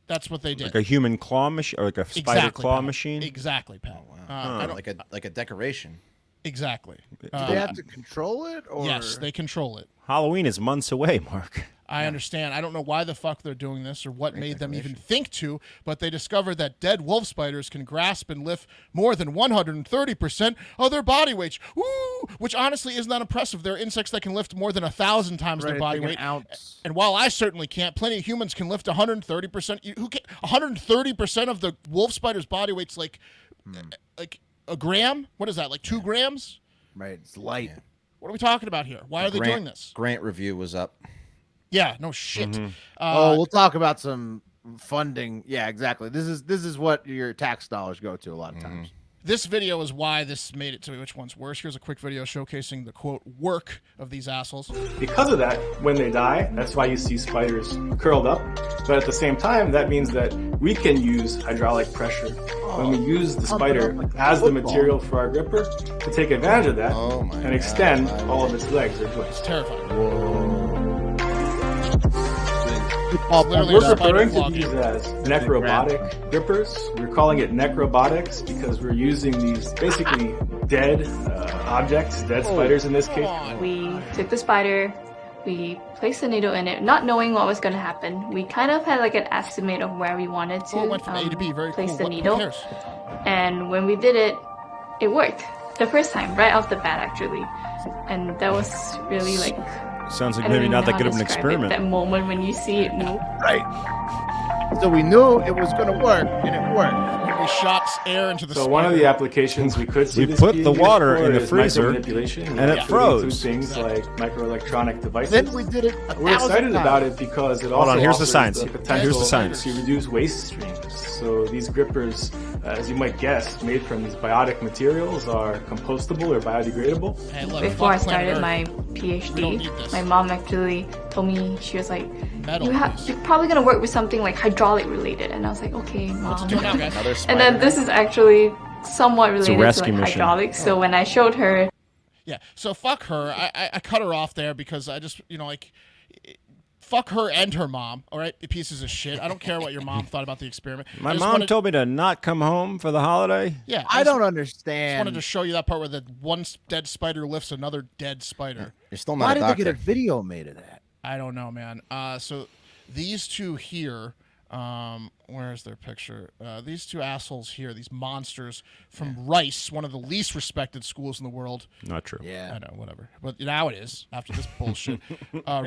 That's what they did. Like a human claw machine, or like a spider claw machine. Exactly, Pat. Like a decoration. Exactly. Do they have to control it? Or? Yes, they control it. Halloween is months away, Mark. I understand. I don't know why the fuck they're doing this or what made them even think to, but they discovered that dead wolf spiders can grasp and lift more than 130% of their body weight. Woo! Which honestly isn't that impressive. There are insects that can lift more than 1,000 times their body weight. And while I certainly can't, plenty of humans can lift 130%. 130% of the wolf spider's body weight's like a gram? What is that? Like 2 grams? Right. It's light. Yeah. What are we talking about here? Why are they doing this? Grant review was up. Yeah, no shit. We'll talk about some funding. Yeah, exactly. This is what your tax dollars go to a lot of times. This video is why this made it to me. Which one's worse? Here's a quick video showcasing the, quote, work of these assholes. Because of that, when they die, that's why you see spiders curled up. But at the same time, that means that we can use hydraulic pressure when we use the spider as the material for our gripper to take advantage of that and extend all of its legs or joints. It's terrifying. We're referring to these as necrobotic grippers. We're calling it necrobotics because we're using these basically dead objects, dead spiders in this case. We took the spider, we placed the needle in it, not knowing what was going to happen. We kind of had like an estimate of where we wanted to went from A to B. Very place cool. the Who needle. cares? And when we did it, it worked. The first time, right off the bat actually. And that was really like... Sounds like I don't maybe even not know that how good to of an describe it, experiment. that moment when you see it move. Right. So we knew it was going to work, and it worked. We shot air into the So spider. one of the applications we could see We this put being the used water for in the is freezer, micromanipulation, and it including froze. through things like microelectronic devices. Then we did it. We're excited about it because it Hold also on, here's the offers science. the potential Here's the science. to reduce waste streams. So these grippers, as you might guess, made from these biotic materials are compostable or biodegradable. Hey, look, Before I fuck planet started Earth. my We don't need PhD, this. my mom actually told me, she was like, Metal, please. you're probably going to work with something like hydraulic related. And I was like, okay, mom. Do it now, guys. Another spider. And then this is actually somewhat related to rescue like mission. hydraulics. So when I showed her, Yeah, so fuck her. I cut her off there because I just, fuck her and her mom, all right? You pieces of shit. I don't care what your mom thought about the experiment. My I just mom wanted, told me to not come home for the holiday. Yeah, I don't just understand. wanted to show you that part where the one dead spider lifts another dead spider. You're still Why not a did they doctor. get a video made of that? I don't know, man. So these two here, where's their picture? These two assholes here, these monsters from Rice, one of the least respected schools in the world. Not true. I know, whatever. But now it is, after this bullshit.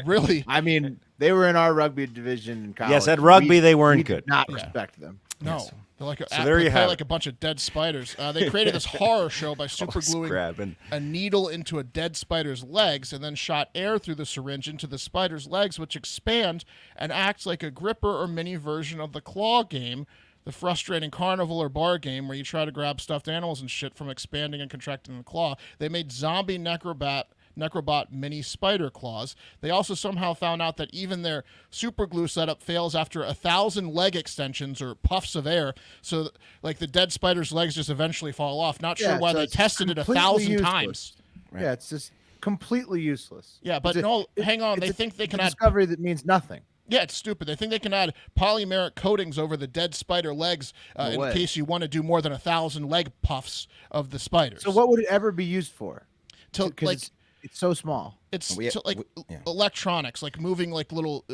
Really? I mean, they were in our rugby division in college. Yes, at rugby they weren't we good. did not respect them. No. They're like So there they you play have like it. a bunch of dead spiders. They created this horror show by supergluing grabbing. a needle into a dead spider's legs and then shot air through the syringe into the spider's legs, which expand and acts like a gripper or mini version of the claw game, the frustrating carnival or bar game where you try to grab stuffed animals and shit from expanding and contracting the claw. They made zombie necrobot mini spider claws. They also somehow found out that even their super glue setup fails after 1,000 leg extensions or puffs of air. So like the dead spider's legs just eventually fall off. Not sure why so they it's tested it completely 1,000 useless. times. Yeah, it's just completely useless. Yeah, but It's a- no, hang on. it's They a- think they it's can a add. discovery that means nothing. Yeah, it's stupid. They think they can add polymeric coatings over the dead spider legs in way. case you want to do more than 1,000 leg puffs of the spiders. So what would it ever be used for? To, Because like it's so small. it's We- to, like yeah. electronics, like moving like little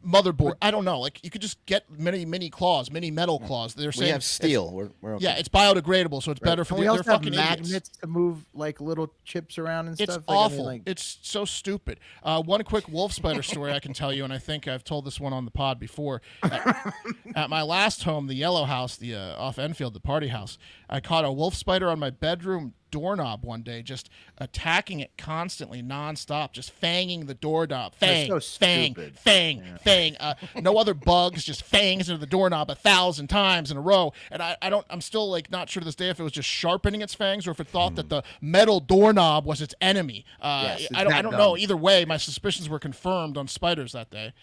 motherboard. I don't know. Like you could just get mini claws, mini metal claws. They're We saying have steel. We're okay. yeah, it's biodegradable, so it's better for Can we they're also have fucking magnets idiots. to move like little chips around and It's stuff? awful. Like, It's so stupid. One quick wolf spider story I can tell you, and I think I've told this one on the pod before. At my last home, the Yellow House, the off Enfield, the party house, I caught a wolf spider on my bedroom doorknob one day, just attacking it constantly, nonstop, just fanging the doorknob. Fang, That's so fang, stupid. fang, fang. No other bugs, just fangs into the doorknob 1,000 times in a row. And I'm still like not sure to this day if it was just sharpening its fangs or if it thought that the metal doorknob was its enemy. Yes, it's I that don't know. dumb. Either way, my suspicions were confirmed on spiders that day.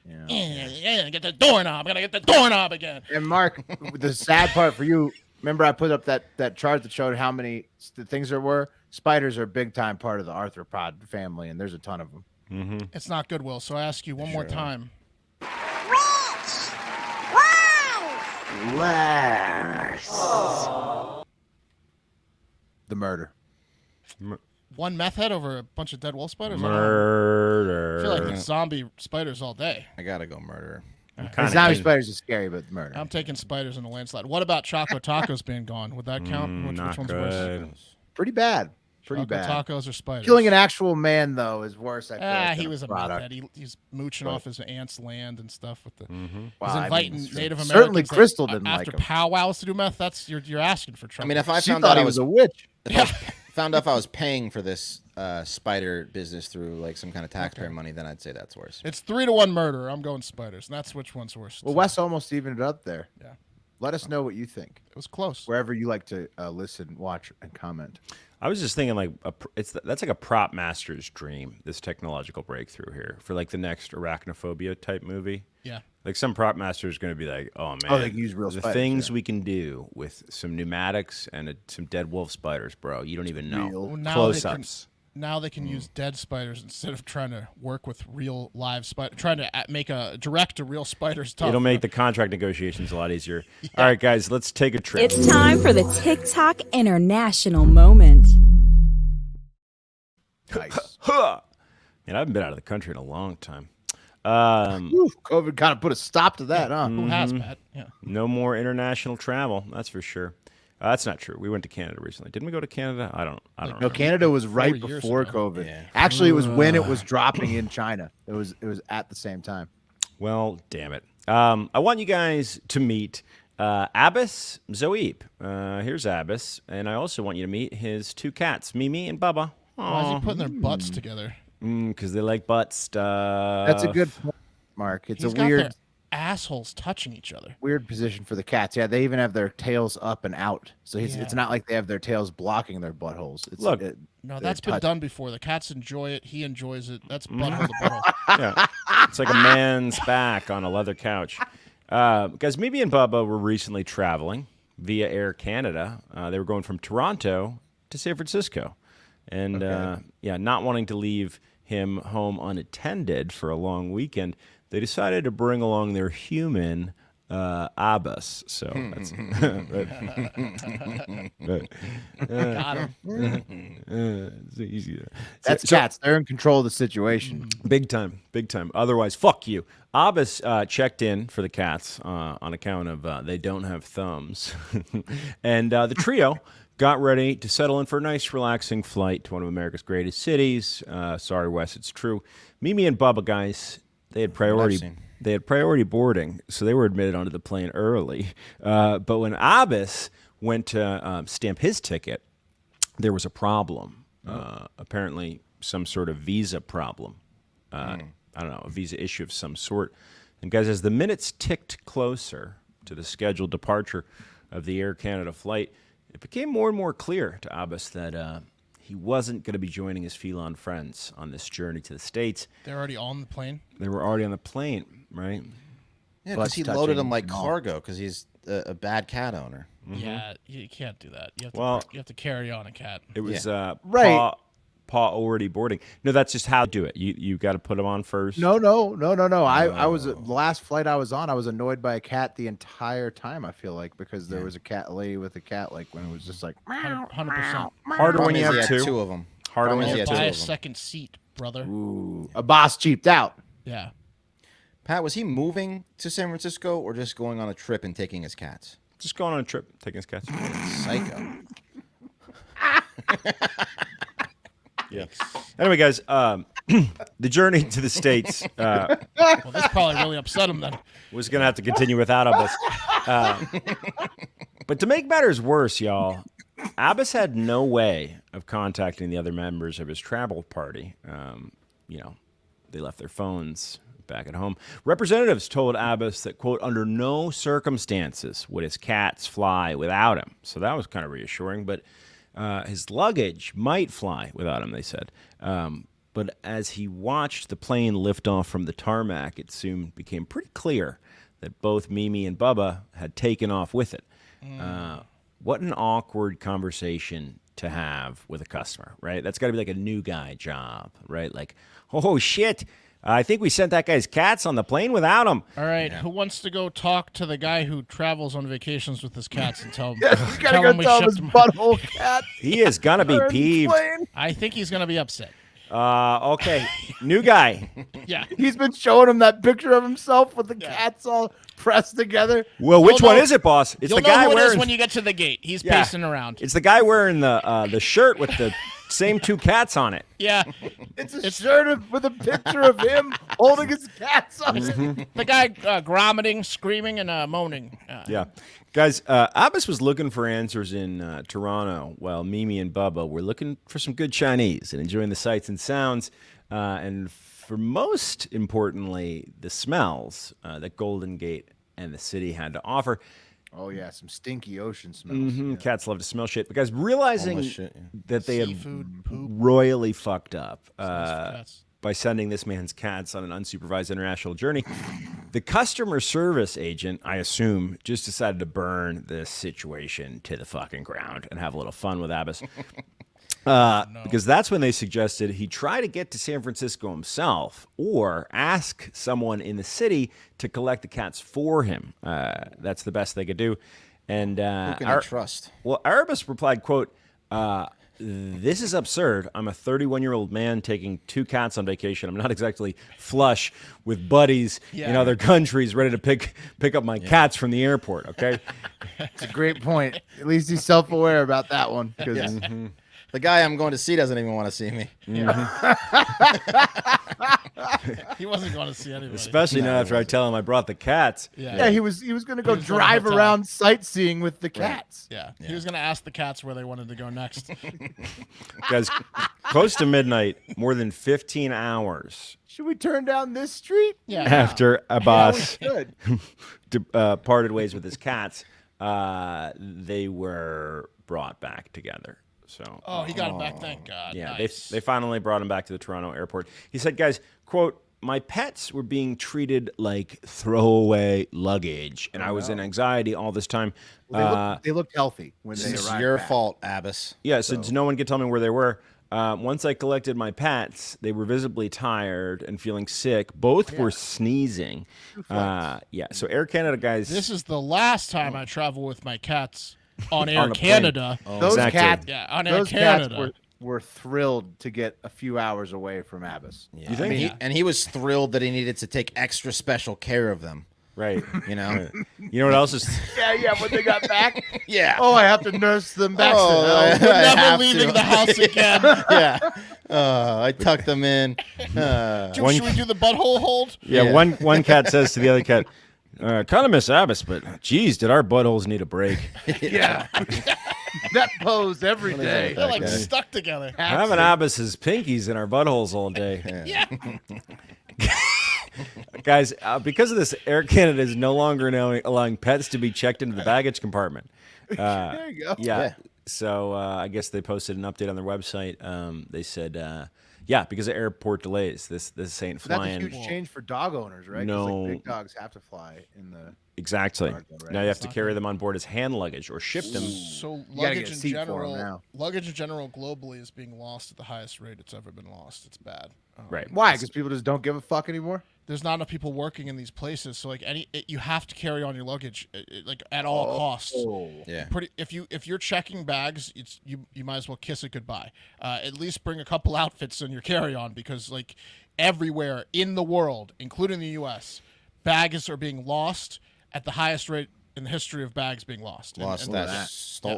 yeah. Get the doorknob. Gotta get the doorknob again. And Mark, the sad part for you, remember I put up that chart that showed how many things there were? Spiders are a big time part of the arthropod family, and there's a ton of them. It's not good, Will. So I ask you one more time. The murder. One meth head over a bunch of dead wolf spiders? Murder. I feel like it's zombie spiders all day. I gotta go murderer. The zombie spiders are scary, but the murder. I'm taking spiders in a landslide. What about Choco Tacos being gone? Would that count? Which not one's good. worse? Pretty bad. Choco Tacos or spiders? Killing an actual man though is worse. I feel like, he than was a meth product. head. He's mooching off his aunt's land and stuff with the. Well, He's I inviting mean, Native Americans. certainly Crystal didn't after like him. powwows to do meth. That's you're asking for trouble. I mean, if I She found thought out I he was was a witch. found out if I was paying for this spider business through like some kind of taxpayer money, then I'd say that's worse. It's 3-1 murder. I'm going spiders, and that's which one's worse. Well, Wes almost evened it up there. Yeah. Let us know what you think It was close. wherever you like to listen, watch, and comment. I was just thinking, like, that's like a prop master's dream. This technological breakthrough here for like the next arachnophobia type movie. Yeah. Like some prop master is going to be like, oh man, Oh, they can use real the spiders, things yeah. we can do with some pneumatics and some dead wolf spiders, bro. You don't even know. real. Well, now Close-ups. Now they can use dead spiders instead of trying to work with real live spiders. Trying to make a direct to real spiders tough. It'll make the contract negotiations a lot easier. All right, guys, let's take a trip. It's time for the TikTok International Moment. Nice. Huh. Man, I haven't been out of the country in a long time. Whew, COVID kind of put a stop to that, huh? Who has Pat? Yeah. No more international travel, that's for sure. That's not true. We went to Canada recently. Didn't we go to Canada? I don't No, remember. Canada was right 4 years before ago. COVID. Yeah. Actually, it was when it was dropping in China. It was at the same time. Well, damn it. I want you guys to meet Abbas Zoeep. Here's Abbas. And I also want you to meet his two cats, Mimi and Bubba. Why is he putting their butts together? Because they like butt stuff. That's a good point, Mark. It's He's a got weird their assholes touching each other. weird position for the cats. Yeah, they even have their tails up and out. So it's Yeah. not like they have their tails blocking their buttholes. It's, Look, No, they're that's been touch- done before. The cats enjoy it. He enjoys it. That's butthole to butthole. Yeah. It's like a man's back on a leather couch. Guys, Mimi and Bubba were recently traveling via Air Canada. They were going from Toronto to San Francisco. And, not wanting to leave him home unattended for a long weekend, they decided to bring along their human, Abbas. So that's... Got him. it's easy. That's cats. They're in control of the situation. Big time, big time. Otherwise, fuck you. Abbas checked in for the cats on account of they don't have thumbs. And the trio got ready to settle in for a nice, relaxing flight to one of America's greatest cities. Sorry, Wes, it's true. Mimi and Bubba, guys, they had priority. seen. They had priority boarding, so they were admitted onto the plane early. But when Abbas went to stamp his ticket, there was a problem. Apparently, some sort of visa problem. I don't know, a visa issue of some sort. And guys, as the minutes ticked closer to the scheduled departure of the Air Canada flight, it became more and more clear to Abbas that he wasn't going to be joining his feline friends on this journey to the States. They're already on the plane. They were already on the plane, right? Yeah, Butts because he loaded touching them like and all. cargo because he's a bad cat owner. Yeah, you can't do that. You have to, Well- you have to carry on a cat. It was Right. paw already boarding. No, that's just how to do it. You got to put them on first. No. I was the last flight I was on. I was annoyed by a cat the entire time. I feel like because there was a lady with a cat. Like when it was just like 100%. Harder when Problem you is he have had two. two of them. Harder when Problem you is have he Buy had a two of them. second seat, brother. a boss cheaped out. Yeah. Pat, was he moving to San Francisco or just going on a trip and taking his cats? Just going on a trip, taking his cats. Psycho. Yeah. Anyway, guys, the journey to the States Well, this probably really upset him then. was going to have to continue without Abbas. But to make matters worse, y'all, Abbas had no way of contacting the other members of his travel party. They left their phones back at home. Representatives told Abbas that, quote, under no circumstances would his cats fly without him. So that was kind of reassuring, but his luggage might fly without him, they said. But as he watched the plane lift off from the tarmac, it soon became pretty clear that both Mimi and Bubba had taken off with it. What an awkward conversation to have with a customer, right? That's got to be like a new guy job, right? Like, oh, shit, I think we sent that guy's cats on the plane without him. All right, who wants to go talk to the guy who travels on vacations with his cats and tell him? He's got to go tell him his butthole cat. He is going to be peeved. I think he's going to be upset. Okay, new guy. Yeah. He's been showing him that picture of himself with the cats all pressed together. Well, which You'll one know- is it, boss? It's You'll the guy know who it is wearing. when you get to the gate. He's Yeah. pacing around. It's the guy wearing the shirt with the same two cats on it. Yeah. It's a shirt with a picture of him holding his cats on it. The guy grommeting, screaming, and moaning. Yeah. Guys, Abbas was looking for answers in Toronto while Mimi and Bubba were looking for some good Chinese and enjoying the sights and sounds. And for most importantly, the smells that Golden Gate and the city had to offer. Oh, yeah, some stinky ocean smells. Yeah. Cats love to smell shit. But guys, realizing Homeless shit, that they Seafood, had poop. royally fucked up Cats. by sending this man's cats on an unsupervised international journey, the customer service agent, I assume, just decided to burn this situation to the fucking ground and have a little fun with Abbas. Because that's when they suggested he try to get to San Francisco himself or ask someone in the city to collect the cats for him. That's the best they could do. And Who can I trust? well, Abbas replied, quote, this is absurd. I'm a 31-year-old man taking two cats on vacation. I'm not exactly flush with buddies in other countries ready to pick up my cats from the airport, okay? It's a great point. At least he's self-aware about that one. 'Cause The guy I'm going to see doesn't even want to see me. He wasn't going to see anybody. Especially not after I tell him I brought the cats. yeah, he was going to go was going drive to hotel. around sightseeing with the cats. Yeah. He was going to ask the cats where they wanted to go next. Guys, close to midnight, more than 15 hours Should we turn down this street? Yeah. after Abbas Good. parted ways with his cats, they were brought back together. So, Oh, he got him back. Thank God. yeah, Nice. they finally brought him back to the Toronto airport. He said, guys, quote, my pets were being treated like throwaway luggage, and I was in anxiety all this time. They looked healthy when they It's arrived. your back. fault, Abbas. Yeah, so no one could tell me where they were. Once I collected my pets, they were visibly tired and feeling sick. Both were sneezing. Yeah, so Air Canada guys. This is the last time I travel with my cats on Air On a plane. Canada. Those Exactly. cats, Yeah, on Air those cats Canada. were thrilled to get a few hours away from Abbas. Yeah. You think? And he was thrilled that he needed to take extra special care of them. Right. You know? You know what else is? Yeah, when they got back. Yeah. Oh, I have to nurse them back. Oh, to health. We're I never have leaving to. the house again. Yeah. I tucked them in. Should we do the butthole hold? Yeah, Yeah. one cat says to the other cat, kind of miss Abbas, but geez, did our buttholes need a break? Yeah. That pose every day. They're like Okay. stuck together. Having Abbas's pinkies in our buttholes all day. Yeah. Guys, because of this, Air Canada is no longer allowing pets to be checked into the baggage compartment. There you go. Yeah. So I guess they posted an update on their website. They said, yeah, because of airport delays, this ain't So that's a flying. huge change for dog owners, right? 'Cause, No. like, big dogs have to fly in the. Exactly. Cargo, right? Now you have to not carry good. them on board as hand luggage or ship them. So gotta get luggage a in seat for 'em general, now. globally is being lost at the highest rate it's ever been lost. It's bad. Right. Why? Because people just don't give a fuck anymore. There's not enough people working in these places, so like you have to carry on your luggage like at all costs. Yeah. If you're checking bags, you might as well kiss it goodbye. At least bring a couple outfits in your carry-on because like everywhere in the world, including the U.S., bags are being lost at the highest rate in the history of bags being lost. Lost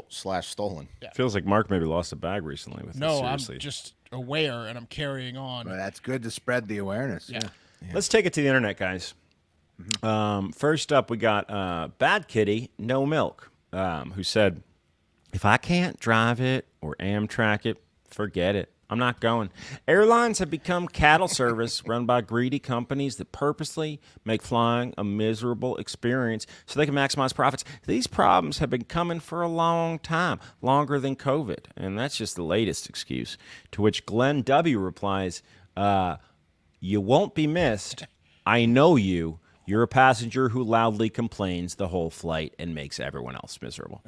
slash stolen. Yeah. Feels like Mark maybe lost a bag recently with this. No, I'm Seriously. just aware and I'm carrying on. Well, that's good to spread the awareness. Yeah. Let's take it to the internet, guys. First up, we got Bad Kitty, No Milk, who said, if I can't drive it or Amtrak it, forget it. I'm not going. Airlines have become cattle service run by greedy companies that purposely make flying a miserable experience so they can maximize profits. These problems have been coming for a long time, longer than COVID, and that's just the latest excuse. To which Glenn W. replies, you won't be missed. I know you. You're a passenger who loudly complains the whole flight and makes everyone else miserable.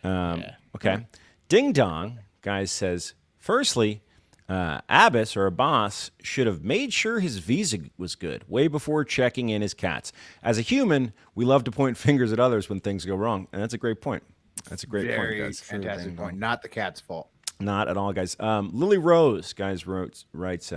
Okay. Ding Dong, guys, says, firstly, Abbas or Abbas should have made sure his visa was good way before checking in his cats. As a human, we love to point fingers at others when things go wrong, and that's a great point. That's a great point, Very guys. fantastic point. Not the cat's fault. Not at all, guys. Lily Rose, guys, writes,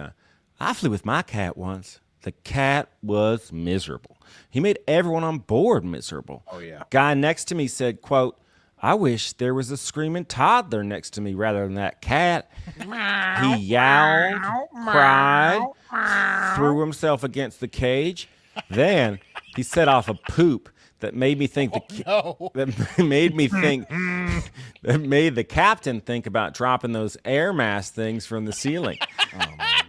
I flew with my cat once. The cat was miserable. He made everyone on board miserable. Oh, yeah. Guy next to me said, quote, I wish there was a screaming toddler next to me rather than that cat. He yowled, cried, threw himself against the cage. Then he set off a poop that made me think that made the captain think about dropping those air mask things from the ceiling.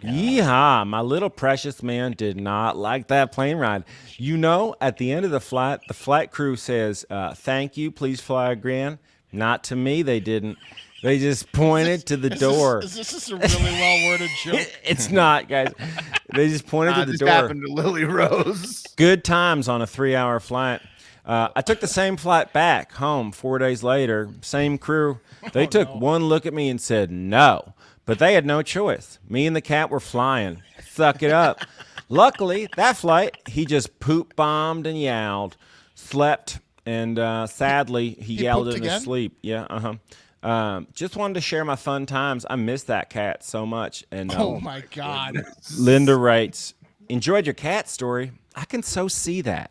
Yeehaw, my little precious man did not like that plane ride. You know, at the end of the flight crew says, thank you, please fly again. Not to me, they didn't. They just pointed to the door. Is this a really well-worded joke? It's not, guys. They just pointed to the door. This happened to Lily Rose. Good times on a 3-hour flight. I took the same flight back home 4 days later. Same crew. They took one look at me and said no. But they had no choice. Me and the cat were flying. Suck it up. Luckily, that flight, he just poop bombed and yowled, slept, and sadly, he yelled in his sleep. Yeah, just wanted to share my fun times. I miss that cat so much. And oh my God. Linda writes, enjoyed your cat story. I can so see that.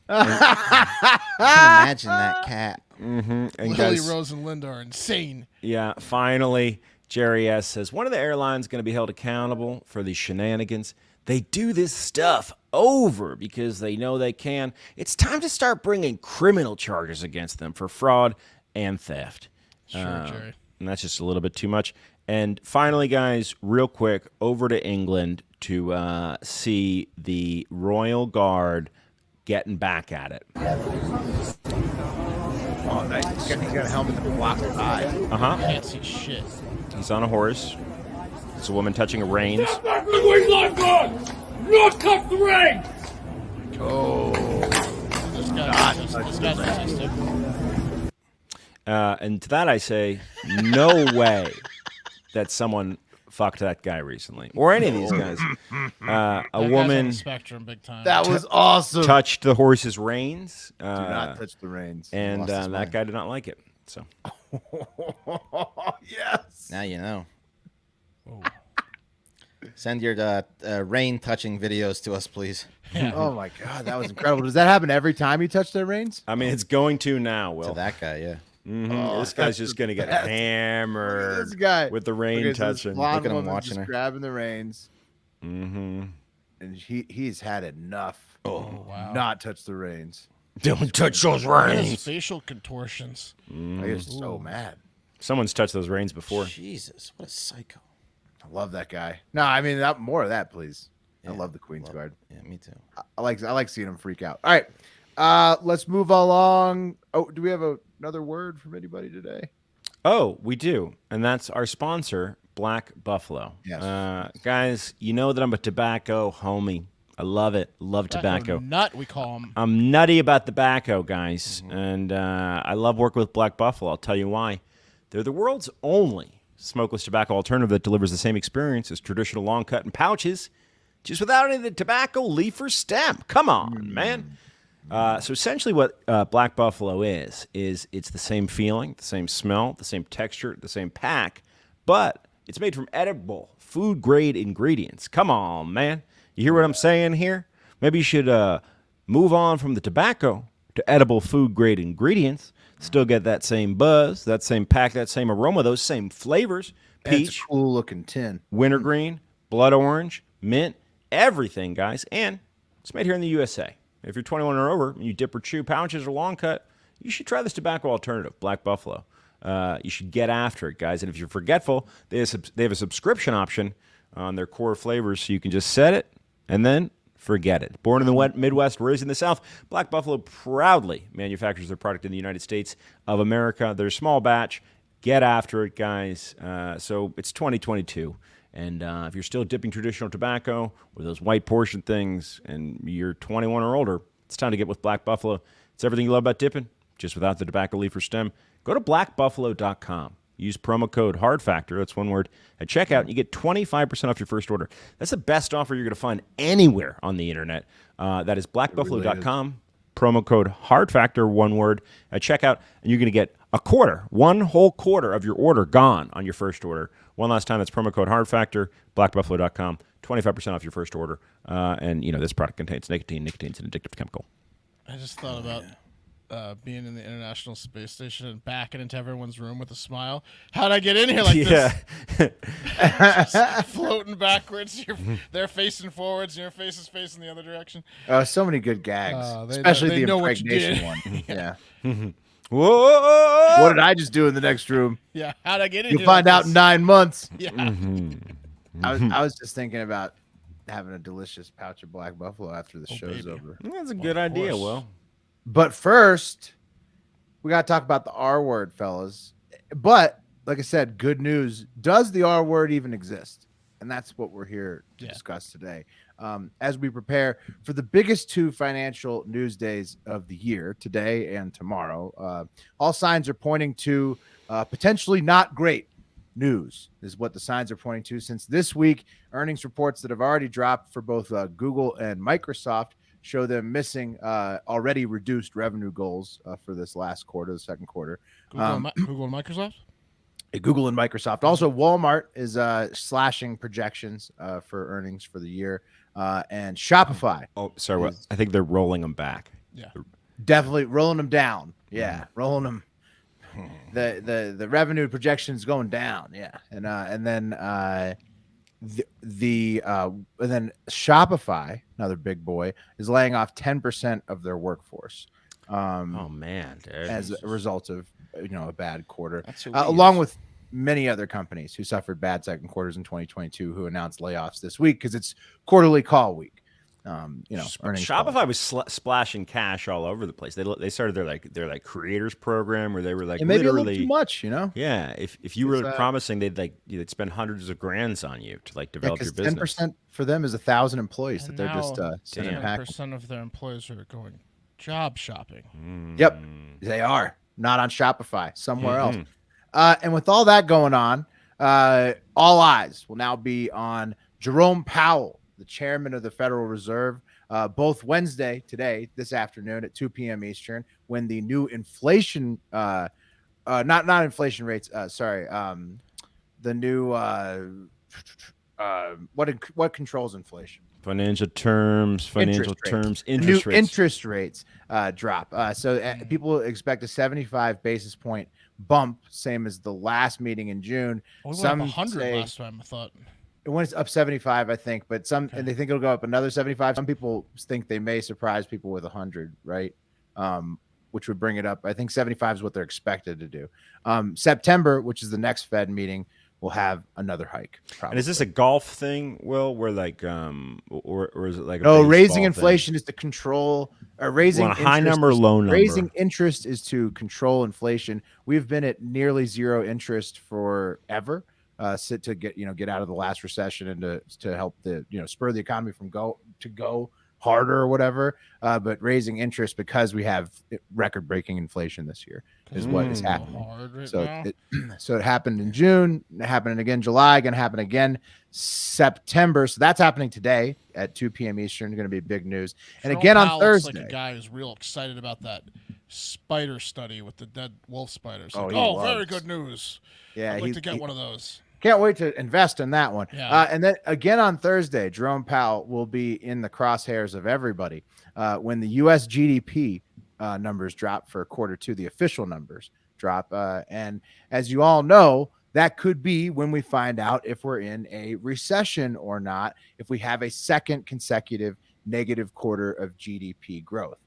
I can imagine that cat. And Lily guys, Rose and Linda are insane. yeah, finally, Jerry S. says, one of the airlines going to be held accountable for these shenanigans. They do this stuff over because they know they can. It's time to start bringing criminal charges against them for fraud and theft. Sure, Jerry. And that's just a little bit too much. And finally, guys, real quick, over to England to see the Royal Guard getting back at it. Oh, nice. He's got a helmet that blocks his eyes. Can't see shit. He's on a horse. It's a woman touching a reins. Not cut the reins! This guy's autistic. And to that I say, no way that someone fucked that guy recently. Or any of these guys. A That guy's on woman the spectrum big time. That was awesome. touched the horse's reins. Do not touch the reins. And Lost his that mind. guy did not like it. So Yes. Now you know. Send your rain touching videos to us, please. Oh my God, that was incredible. Does that happen every time you touch their reins? I mean, it's going to now, Will. To that guy, yeah. This guy's just going to get hammered This guy with the rain touching. Blonde Look at him woman watching just her. grabbing the reins. And he's had enough. wow. Not touch the reins. Don't touch those His reins. facial contortions. I get so mad. Someone's touched those reins before. Jesus, what a psycho. I love that guy. No, I mean more of that, please. I love the Queen's Guard. Yeah, me too. I like seeing him freak out. All right, let's move along. Oh, do we have another word from anybody today? Oh, we do. And that's our sponsor, Black Buffalo. Yes. Guys, you know that I'm a tobacco homie. I love it. Love tobacco. Nut, we call him. I'm nutty about tobacco, guys. And I love working with Black Buffalo. I'll tell you why. They're the world's only smokeless tobacco alternative that delivers the same experience as traditional long cut and pouches, just without any of the tobacco leaf or stem. Come on, man. So essentially what Black Buffalo is it's the same feeling, the same smell, the same texture, the same pack, but it's made from edible, food-grade ingredients. Come on, man. You hear what I'm saying here? Maybe you should Move on from the tobacco to edible food-grade ingredients. Still get that same buzz, that same pack, that same aroma, those same flavors. It's Peach, a cool looking tin. wintergreen, blood orange, mint, everything, guys. And it's made here in the USA. If you're 21 or over and you dip or chew pouches or long cut, you should try this tobacco alternative, Black Buffalo. You should get after it, guys. And if you're forgetful, they have a subscription option on their core flavors, so you can just set it and then forget it. Born in the Midwest, raised in the South, Black Buffalo proudly manufactures their product in the United States of America. They're a small batch. Get after it, guys. So it's 2022. And if you're still dipping traditional tobacco or those white portion things and you're 21 or older, it's time to get with Black Buffalo. It's everything you love about dipping, just without the tobacco leaf or stem. Go to blackbuffalo.com. Use promo code HARDFACTOR, that's one word, at checkout, and you get 25% off your first order. That's the best offer you're going to find anywhere on the internet. That is blackbuffalo.com, promo code HARDFACTOR, one word, at checkout, and you're going to get one whole quarter of your order gone on your first order. One last time, that's promo code HARDFACTOR, blackbuffalo.com, 25% off your first order. And, this product contains nicotine. Nicotine's an addictive chemical. I just thought about being in the International Space Station and backing into everyone's room with a smile. How'd I get in here like this? Just floating backwards. They're facing forwards. Your face is facing the other direction. So many good gags, They especially know the what you did. impregnation one. Yeah. Whoa! What did I just do in the next room? Yeah, how'd I get in You'll here find like out this? in 9 months. Yeah. I was just thinking about having a delicious pouch of Black Buffalo after the show's baby. over. That's a good idea, course. Will. But first, we got to talk about the R word, fellas. But like I said, good news. Does the R word even exist? And that's what we're here to discuss today. As we prepare for the biggest two financial news days of the year, today and tomorrow, all signs are pointing to potentially not great news is what the signs are pointing to, since this week earnings reports that have already dropped for both Google and Microsoft show them missing already reduced revenue goals for this last quarter, the second quarter. Google and Microsoft? Google and Microsoft. Also, Walmart is slashing projections for earnings for the year. And Shopify. Oh, sorry. I think they're rolling them back. Yeah. Definitely rolling them down. Yeah, rolling them. The revenue projections going down. Yeah, and then Shopify, another big boy, is laying off 10% of their workforce. Oh man, dude. As a result of a bad quarter, That's along with many other companies who suffered bad second quarters in 2022 who announced layoffs this week because it's quarterly call week. Earnings Shopify call. was splashing cash all over the place. They started their creators program where they were like And maybe literally a little too much, Yeah, if you were promising they'd spend hundreds of grands on you to develop your business. 10% for them is 1,000 employees And that they're just now sitting packing. 10% of their employees are going job shopping. Yep, they are not on Shopify, somewhere else. And with all that going on, all eyes will now be on Jerome Powell, the chairman of the Federal Reserve, both Wednesday, this afternoon at 2 p.m. Eastern, when the new inflation, not inflation rates, the new, what controls inflation? Financial terms, interest rates drop. So people expect a 75 basis point bump, same as the last meeting in June. We went up 100 last time, I thought. It went up 75, I think, but and they think it'll go up another 75. Some people think they may surprise people with 100, right? Which would bring it up. I think 75 is what they're expected to do. September, which is the next Fed meeting, will have another hike. Probably. And is this a golf thing, Will? Where or is it like no? Raising inflation is to control, or raising high number, low number. Raising interest is to control inflation. We've been at nearly zero interest forever. To get out of the last recession and to help spur the economy from go harder or whatever. But raising interest because we have record-breaking inflation this year is what is happening. So it happened in June, happening again July, going to happen again September. So that's happening today at 2 p.m. Eastern. Going to be big news. And Jerome again on Powell Thursday, like a guy who's real excited about that spider study with the dead wolf spiders. Oh, Like, he loves. very good news. Yeah, I'd like to get one of those. Can't wait to invest in that one. Yeah. And then again on Thursday, Jerome Powell will be in the crosshairs of everybody when the U.S. GDP numbers drop for quarter two, the official numbers drop. And as you all know, that could be when we find out if we're in a recession or not, if we have a second consecutive negative quarter of GDP growth.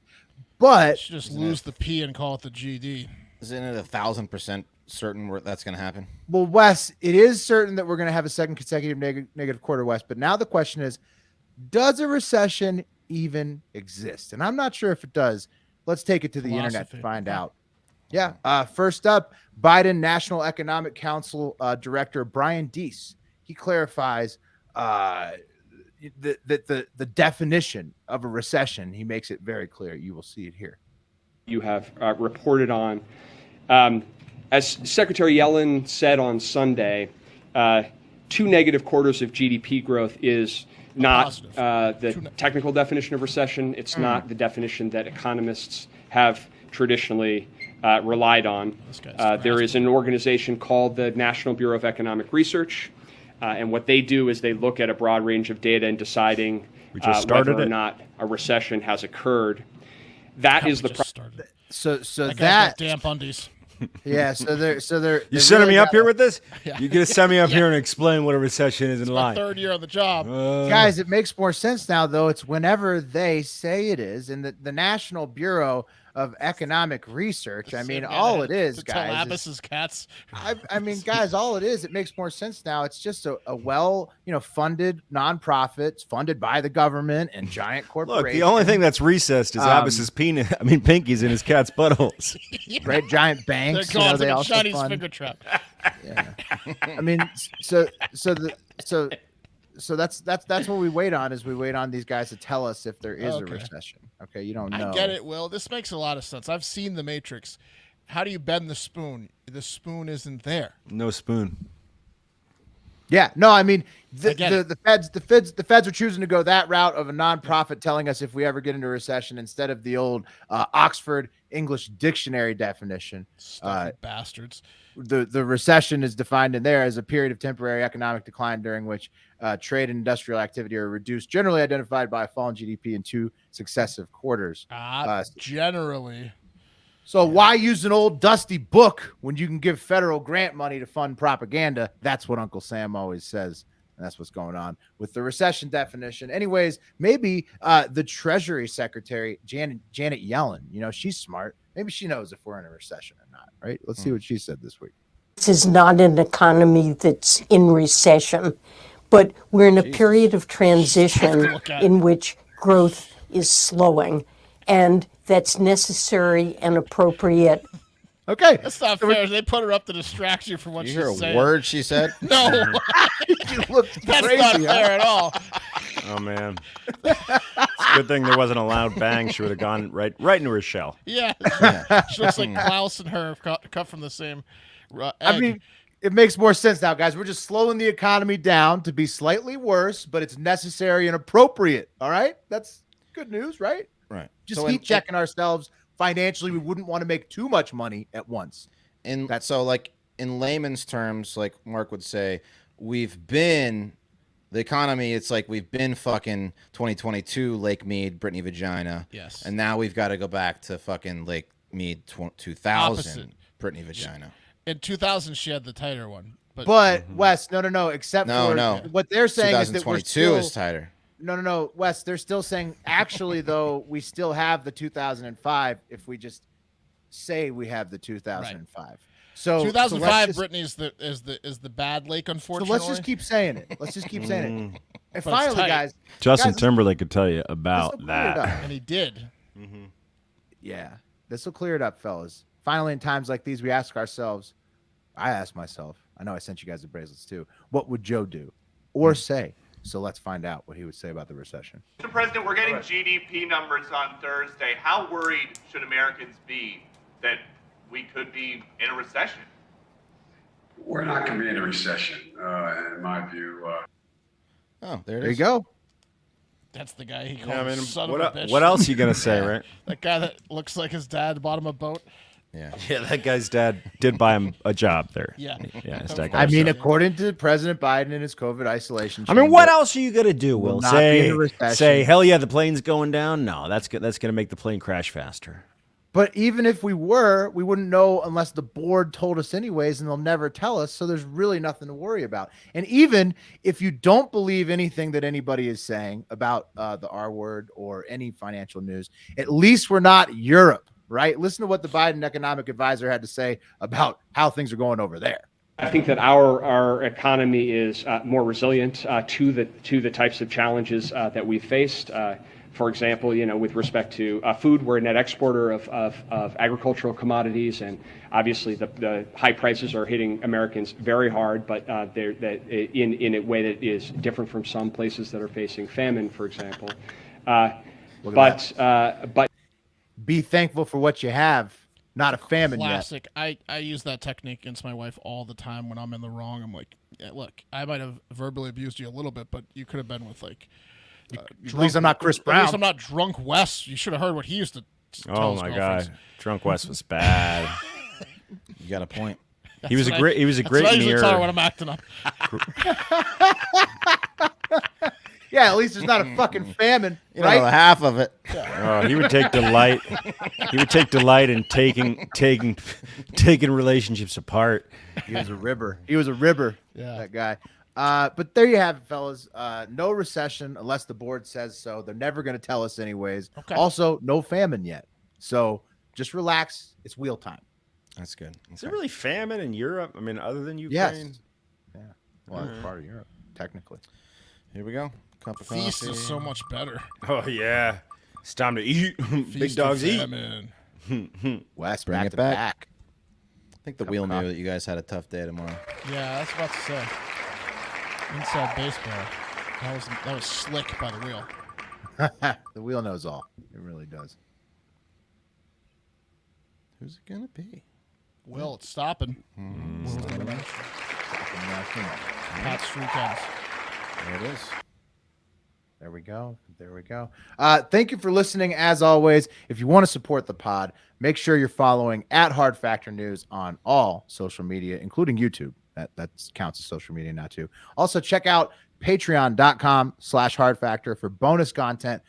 But Should just lose the P and call it the GD. Isn't it 1,000% certain where that's going to happen? well, Wes, it is certain that we're going to have a second consecutive negative quarter, Wes. But now the question is, does a recession even exist? And I'm not sure if it does. Let's take it to the internet to find out. Yeah. First up, Biden National Economic Council Director Brian Deese. He clarifies the definition of a recession. He makes it very clear. You will see it here. You have reported on. As Secretary Yellen said on Sunday, 2 negative quarters of GDP growth is not the technical definition of recession. It's not the definition that economists have traditionally relied on. There is an organization called the National Bureau of Economic Research, and what they do is they look at a broad range of data and deciding whether or not a recession has occurred. That is the so that that damp undies. Yeah, so they're You sending me up here with this? You're gonna send me up here and explain what a recession is in My life. third year on the job. guys, it makes more sense now though. It's whenever they say it is, and the National Bureau of Economic Research. I mean, all it is, to guys. tell is- Abbas's cats. I mean, guys, all it is, it makes more sense now. It's just a well, funded nonprofit funded by the government and giant corporations. Look, the only thing that's recessed is Abbas's penis. I mean, pinkies in his cat's buttholes. great giant They're banks. gone They like a also Chinese fund. finger trap. Yeah. I mean, so that's what we wait on. Is we wait on these guys to tell us if there is a Okay. recession. Okay, you don't know. I get it, Will. This makes a lot of sense. I've seen The Matrix. How do you bend the spoon? The spoon isn't there. No spoon. Yeah, no, I mean I get it. the feds are choosing to go that route of a nonprofit telling us if we ever get into a recession instead of the old Oxford English Dictionary definition. Stuffy bastards. The recession is defined in there as a period of temporary economic decline during which trade and industrial activity are reduced, generally identified by a fall in GDP in 2 successive quarters. Generally. So why use an old dusty book when you can give federal grant money to fund propaganda? That's what Uncle Sam always says. And that's what's going on with the recession definition. Anyways, maybe the Treasury Secretary, Janet Yellen, she's smart. Maybe she knows if we're in a recession or not, right? Let's see what she said this week. This is not an economy that's in recession, but we're in a period of transition in which growth is slowing, and that's necessary and appropriate. Okay. That's not fair. They put her up to distract you from what You she's hear a saying. word she said? No. You look That's crazy, not huh? fair at all. Oh man, it's a good thing there wasn't a loud bang. She would have gone right into her shell. Yeah. She looks like Klaus and her cut from the same egg. I mean, it makes more sense now, guys. We're just slowing the economy down to be slightly worse, but it's necessary and appropriate. All right? That's good news, right? Right. Just So heat checking ourselves financially. We wouldn't want to make too much money at once. So like in layman's terms, like Mark would say, the economy, it's like we've been fucking 2022 Lake Mead, Brittney vagina. Yes. And now we've got to go back to fucking Lake Mead 2000 Opposite. Brittney vagina. In 2000, she had the tighter one. But Wes, no. Except for what they're saying is that we're 2022 still, is tighter. No, Wes. They're still saying actually though we still have the 2005 if we just say we have the 2005. So 2005 Brittney is the bad lake, So unfortunately. let's just keep saying it. And But finally, it's tight. guys, Justin guys, Timberlake could tell you this'll about clear it that. up. And he did. Yeah, this will clear it up, fellas. Finally, in times like these, we ask ourselves. I ask myself. I know I sent you guys the bracelets too. What would Joe do or say? So let's find out what he would say about the recession. Mr. President, we're getting GDP numbers on Thursday. How worried should Americans be that we could be in a recession? We're not going to be in a recession, in my view. Oh, there you go. That's the guy he called Yeah, I mean, son what of a bitch. else you gonna say, right? That guy that looks like his dad bought him a boat. Yeah. Yeah, that guy's dad did buy him a job there. Yeah. His dad got I a mean, job. according to President Biden and his COVID isolation. I mean, what chamber, else are you gonna do? will Will not be in say a recession. say hell yeah, the plane's going down? No, that's gonna make the plane crash faster. But even if we were, we wouldn't know unless the board told us anyways, and they'll never tell us. So there's really nothing to worry about. And even if you don't believe anything that anybody is saying about the R word or any financial news, at least we're not Europe, right? Listen to what the Biden economic advisor had to say about how things are going over there. I think that our economy is more resilient to the types of challenges that we've faced. For example, with respect to food, we're a net exporter of agricultural commodities, and obviously the high prices are hitting Americans very hard, but they're in a way that is different from some places that are facing famine, for example. But be thankful for what you have, not a famine Classic. I use that technique against my wife all the time when I'm in the wrong. I'm like, yeah, look, I might have verbally abused you a little bit, but you could have been with like. At least I'm not Chris Brown. At least I'm not drunk Wes. You should have heard what he used to tell Oh his my girlfriends. god, drunk Wes was bad. You got a point. He was a great That's what I usually mirror. tell her when I'm acting up. Yeah, at least there's not a fucking famine, You right? know, half of it. Oh, he would take delight. He would take delight in taking relationships apart. He was a ribber. He was a ribber. Yeah. That guy. But there you have it, fellas. No recession unless the board says so. They're never going to tell us anyways. Okay. Also, no famine yet. So just relax. It's wheel time. That's good. Is there really famine in Europe? I mean, other than Ukraine? Yes. Yeah. Well, Mm. it's part of Europe, technically. Here we go. Cup of Feast coffee. is so much better. Oh yeah, it's time to eat. Big Feast dogs of eat. famine. West, Bring back it to back. back. I think the wheel knew that you guys had a tough day tomorrow. Yeah, I was about to say. Inside baseball. That was slick by the wheel. The wheel knows all. It really does. Who's it gonna be? Will, it's stopping. Pat Streakends. There it is. There we go. There we go. Thank you for listening. As always, if you want to support the pod, make sure you're following at Hard Factor News on all social media, including YouTube. That counts as social media now too. Also, check out patreon.com/Hard Factor for bonus content,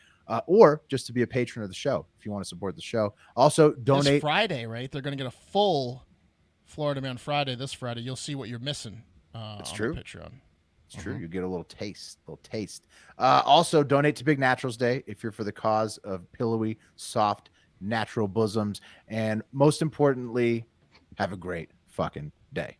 or just to be a patron of the show if you want to support the show. Also, This donate. Friday, right? They're going to get a full Florida Man Friday this Friday. You'll see what you're missing It's on true. the Patreon. It's true. You get a little taste. Also, donate to Big Naturals Day if you're for the cause of pillowy, soft, natural bosoms. And most importantly, have a great fucking day.